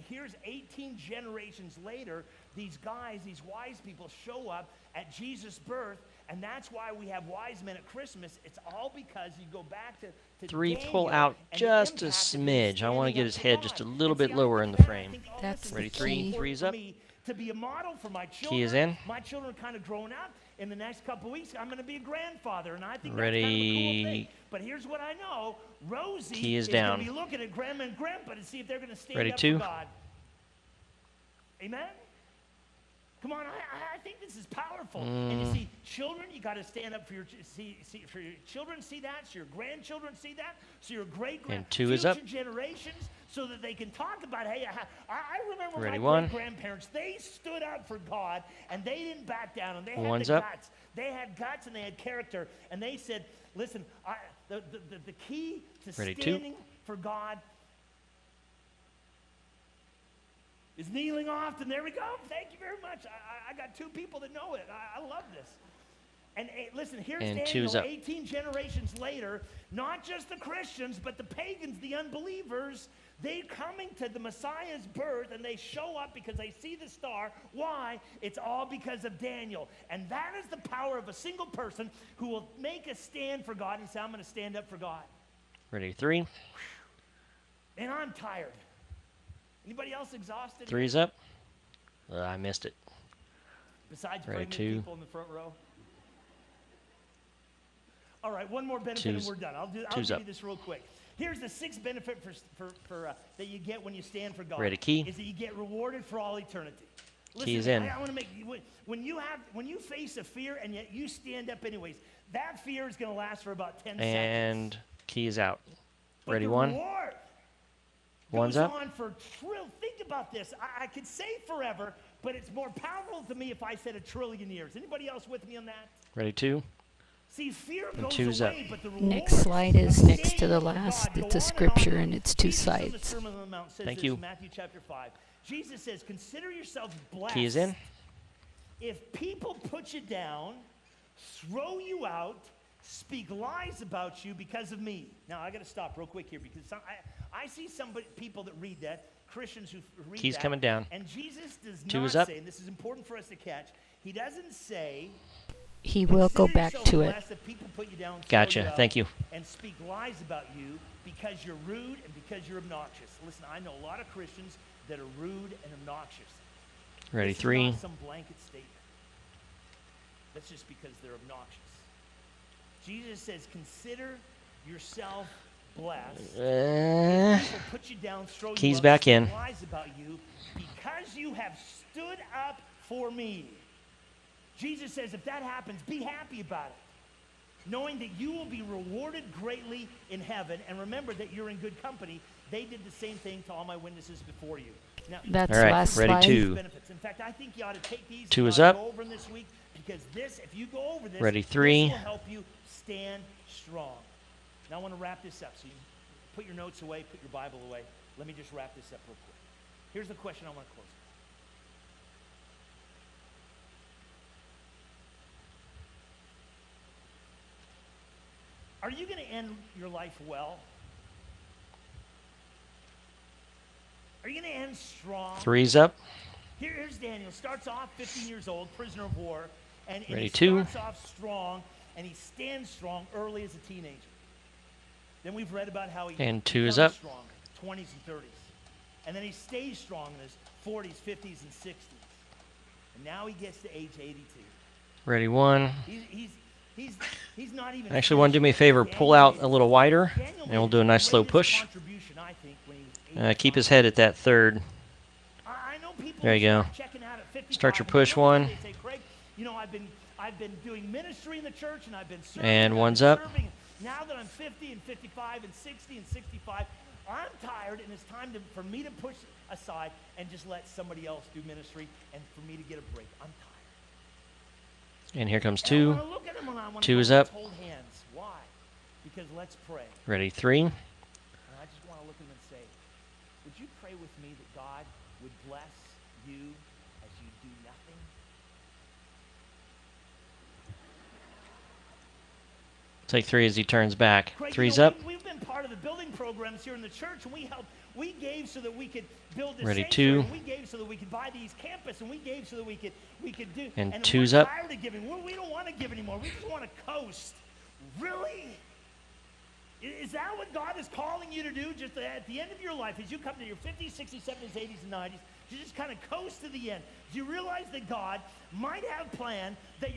here's 18 generations later, these guys, these wise people show up at Jesus' birth, and that's why we have wise men at Christmas. It's all because you go back to 3, Daniel pull out and the just a impact of him smidge. I want to standing get up his for head God. just a little And see, bit I lower think in the that- I frame. think all That's this the Ready, is 3, key. important 3's for up. me to be a model for my children. Key is in. My children are kind of growing up. In the next couple weeks, I'm going to be a grandfather, and I think Ready. that's kind of a cool thing. But here's what I know: Rosie Key is going down. to be looking at grandma and grandpa to see if they're going to stand Ready, up 2. for God. Amen. Come on, I think this is powerful. And you see, children, you got to stand up for your for your children. See that, so your grandchildren see that, so your And 2 is up. generations, so that they can talk about. Hey, I remember Ready, my 1. grandparents. They stood up for God, and they didn't back down, and they had 1's the up. guts. They had guts and they had character, and they said, "Listen, the key to Ready, 2. standing for God." Is kneeling off, and there we go. Thank you very much. I got 2 people that know it. I love this. And listen, here's And Daniel, 2's up. 18 generations later, not just the Christians, but the pagans, the unbelievers, they coming to the Messiah's birth, and they show up because they see the star. Why? It's all because of Daniel. And that is the power of a single person who will make a stand for God and say, I'm going to stand up for God. Ready, 3. And I'm tired. Anybody else exhausted? 3's up. I missed it. Besides Ready, pregnant 2. people in the front row? All right, one more benefit 2's and we're done. I'll give up. you this real quick. Here's the 6th benefit for that you get when you stand for God. Ready, key. Is that you get rewarded for all eternity. Key is Listen, in. I want to make when you face a fear and yet you stand up anyways. That fear is going to last for about 10 seconds. And key is out. But Ready, the 1. reward One's Goes up. on for think about this. I could say forever, but it's more powerful to me if I said 1,000,000,000,000 years. Anybody else with me on that? Ready, 2. See, fear And goes 2's up. away, but the Next rewards slide of is next to the standing for last. God go It's a on scripture on. and it's 2 Jesus on the sides. Sermon on the Mount says Thank this you. in Matthew chapter 5. Jesus says, consider yourselves blessed. Key is in. If people put you down, throw you out, speak lies about you because of me. Now, I got to stop real quick here because I see people that read that, Christians who read Key's that. coming down. And Jesus does 2 not is up. say, and this is important for us to catch, he doesn't say, He will go consider back yourself to it. blessed if people put you down, throw Gotcha. you out, Thank you. and speak lies about you because you're rude and because you're obnoxious. Listen, I know a lot of Christians that are rude and obnoxious. Ready, This is 3. not some blanket statement. That's just because they're obnoxious. Jesus says, consider yourself blessed. People put you down, throw you Key's out, back speak in. lies about you because you have stood up for me. Jesus says, if that happens, be happy about it, knowing that you will be rewarded greatly in heaven. And remember that you're in good company. They did the same thing to all my witnesses before you. Now, That's All right, last ready, slide. 2. benefits. In fact, I think you ought to take these 2 and is you ought up. to go over them this week because this, if you go over this, Ready, this 3. will help you stand strong. Now I want to wrap this up. So you put your notes away, put your Bible away. Let me just wrap this up real quick. Here's the question I want to close with. Are you going to end your life well? Are you going to end strong? 3's up. Here's Daniel. Starts off 15 years old, prisoner of war, and Ready, he 2. starts off strong, and he stands strong early as a teenager. Then we've read about how he And 2 is becomes up. strong, 20s and 30s, and then he stays strong in his 40s, 50s, and 60s, and now he gets to age 82. Ready, 1. He's not even. I actually want to do me a favor. Pull out a little wider, Daniel and we'll made do a the nice slow greatest push. contribution, I think, when he was Keep his 85. head at that 3rd. I know people There you go. start checking out at 55, Start your and push they look at me, 1. They say, Craig, you know, I've been doing ministry in the church, and I've been serving. And I've 1's been up. serving. Now that I'm 50 and 55 and 60 and 65, I'm tired, and it's time for me to push aside and just let somebody else do ministry, and for me to get a break. I'm tired. And here comes And I 2. wanna look at him and I wanna 2 go, is let's up. hold hands. Why? Because let's pray. Ready, 3. And I just want to look at him and say, would you pray with me that God would bless you as you do nothing? Take 3 as he turns back. Craig, 3's you know, up. We've been part of the building programs here in the church, and we gave so that we could build this Ready, sanctuary, 2. and we gave so that we could buy these campus, and we gave so that we could do. And we're 2's up. tired of giving. We don't want to give anymore. We just want to coast. Really? Is that what God is calling you to do? Just at the end of your life, as you come to your 50s, 60s, 70s, 80s, and 90s, you just kind of coast to the end. Do you realize that God might have planned that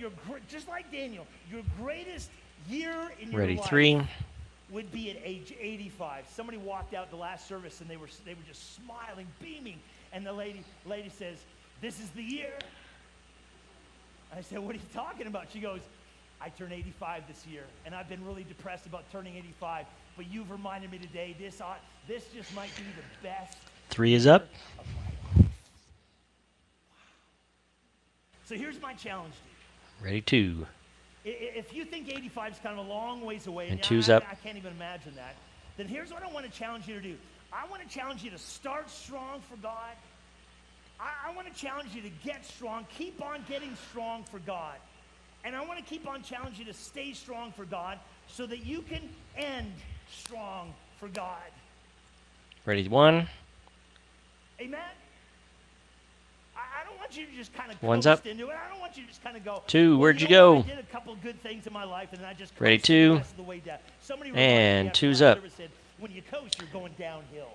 just like Daniel, your greatest year in your Ready, life 3. would be at age 85. Somebody walked out the last service and they were just smiling, beaming, and the lady says, "This is the year." I said, "What are you talking about?" She goes, "I turn 85 this year, and I've been really depressed about turning 85. But you've reminded me today. This just might be the best 3 is up. of my life." So here's my challenge to you. Ready, 2. If you think 85 is kind of a long ways away, And I- 2's up. I can't even imagine that, then here's what I want to challenge you to do. I want to challenge you to start strong for God. I want to challenge you to get strong, keep on getting strong for God. And I want to keep on challenging you to stay strong for God so that you can end strong for God. Ready, 1. Amen? I don't want you to just kind of One's coast up. into it. I don't want you to just kind of go, 2, "Well, where'd you know what? go?" I did a couple good things in my life, and then I just Ready, coasted 2. the rest of the way down. Somebody reminded me And after 2's last up. service said, when you coast, you're going downhill.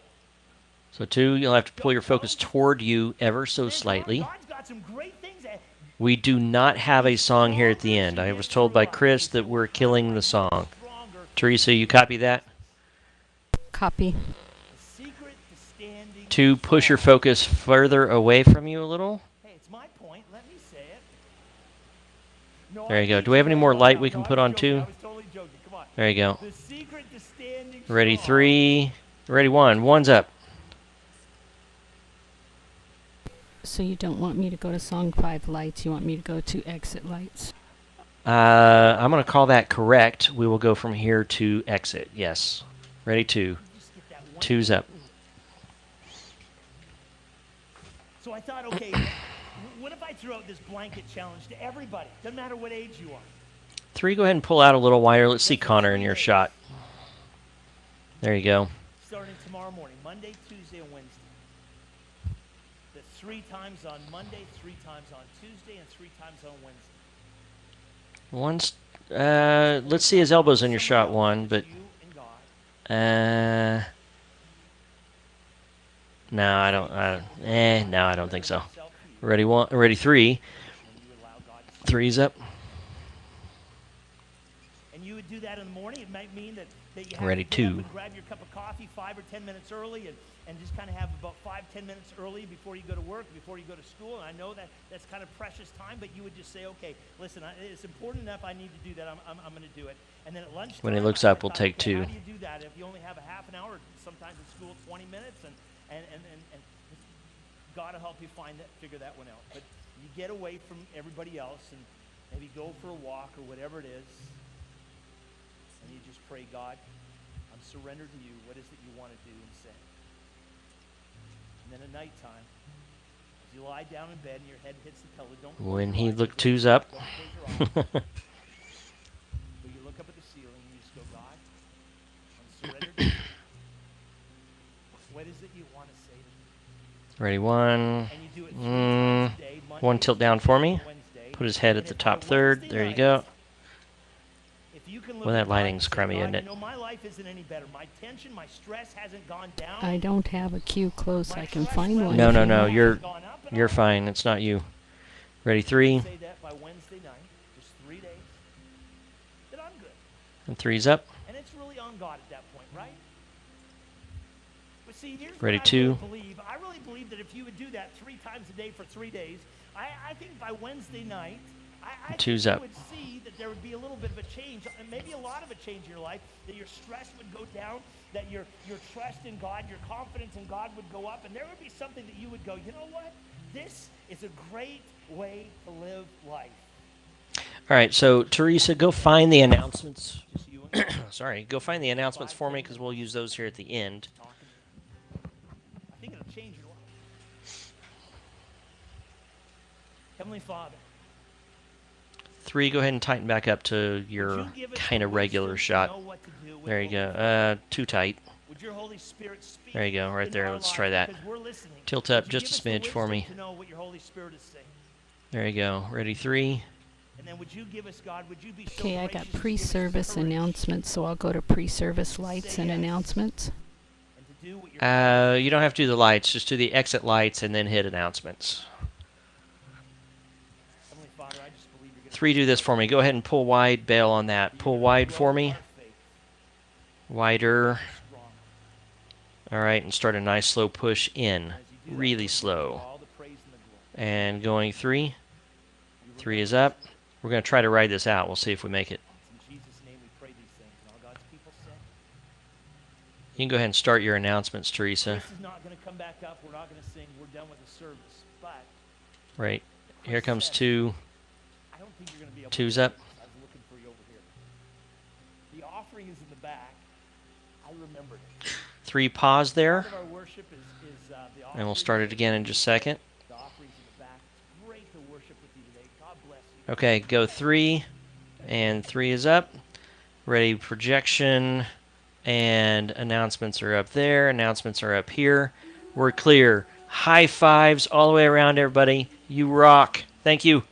So 2, you'll have to pull your focus toward you ever so Man, slightly. God's got some great things. We do not have a song here at the end. I was told by Chris that we're killing the song. Stronger. Teresa, you copy that? Copy. The secret to standing 2, push your strong. focus further away from you a little. Hey, it's my point. Let me say it. No, There I you go. think Do we have any you're more right. light No, we no, can I put was on joking. 2? I was totally joking. Come on. There you go. The secret to standing Ready, strong. 3. Ready, 1. 1's up. So you don't want me to go to song 5 lights, you want me to go to exit lights. I'm going to call that correct. We will go from here to exit. Yes. Ready, 2. Just get that one. 2's up. So I thought, okay, what if I threw out this blanket challenge to everybody? Doesn't matter what age you are. 3, go ahead and pull out a little wider. Let's see Connor in your shot. There you go. Starting tomorrow morning, Monday, Tuesday, and Wednesday. The 3 times on Monday, 3 times on Tuesday, and 3 times on Wednesday. Let's see his elbows in your shot 1, but You and God. no, I don't think so. Ready 1, ready 3. And you allow God to 3's up. And you would do that in the morning. It might mean that you have Ready, to get up 2. and grab your cup of coffee 5 or 10 minutes early and just kind of have about 5-10 minutes early before you go to work, before you go to school. And I know that that's kind of precious time, but you would just say, okay, listen, it's important enough. I need to do that. I'm going to do it. And then at lunchtime, When he looks I up, we'll thought, take okay, 2. How do you do that if you only have a half an hour? Sometimes at school, 20 minutes, and God will help you figure that one out. But you get away from everybody else and maybe go for a walk or whatever it is, and you just pray, God, I'm surrendered to you. What is it you want to do and say? And then at nighttime, as you lie down in bed and your head hits the pillow, don't close When your he eyes. looked 2's up. Don't close your eyes. But you look up at the ceiling and you just go, God, I'm surrendered to you. What is it you want to say to me? Ready 1. And you do it 3 times a day, Monday, 1 tilt down for me. Tuesday, Wednesday. Put his head at And the if top by third. Wednesday There you night, go. If you can look Well, that at God lighting's and say, crummy, God, isn't it? You know, my life isn't any better. My tension, my stress hasn't gone down. I don't have a cue close. My I can stress find level one. No, if no, you no. want. You're has gone up and you're up. fine. It's not you. Ready 3. Say that by Wednesday night, just 3 days, that I'm good. And 3's up. And it's really on God at that point, right? But see, here's Ready, what I 2. really believe. I really believe that if you would do that 3 times a day for 3 days, I think by Wednesday night, I think 2's you up. would see that there would be a little bit of a change, and maybe a lot of a change in your life, that your stress would go down, that your trust in God, your confidence in God would go up, and there would be something that you would go, you know what? This is a great way to live life. All right, so Teresa, go find the announcements. Just you and God Sorry, go find the announcements for me because we'll use those here at the end. talking. I think it'll change your life. Heavenly Father, 3, go ahead and tighten back up to would your you give us kind the of regular wisdom to shot. know what to do with There you what we go. Too tight. Would your Holy Spirit speak? There you go, right into there. our Let's lives? try that. Because we're listening. Tilt Would up you just give a us the smidge for wisdom me. To know what your Holy Spirit is saying. There you go. Ready 3. And then would you give us, God, would you be so Okay, I gracious got as to give us pre-service courage announcements, so I'll go to pre-service lights and yes. announcements. and to do what you're You don't have to do the lights. Just do the exit lights and then hit announcements. Heavenly Father, I just believe you're going 3, do this for me. Go ahead and pull wide. Bail on that. Pull wide for me. Wider. strong. All right, and start a nice slow push in. As you do that, Really Lord, slow. all the praise and the glory. And going 3. 3 is up. We're going to try to ride this out. We'll see if we make it. It's in Jesus' name we pray these things. And all God's people said. You can go ahead and start your announcements, Teresa. Chris is not going to come back up. We're not going to sing. We're done with the service. But Right. Here comes 2. I don't think you're going to be able 2's to. up. I was looking for you over here. The offering is in the back. I remembered it. 3, pause there. Part of our worship is the offering. And we'll start it again in just a second. The offering's in the back. It's great to worship with you today. God bless you. Okay, go 3. And 3 is up. Ready, projection. And announcements are up there. Announcements are up here. We're clear. High fives all the way around, everybody. You rock. Thank you.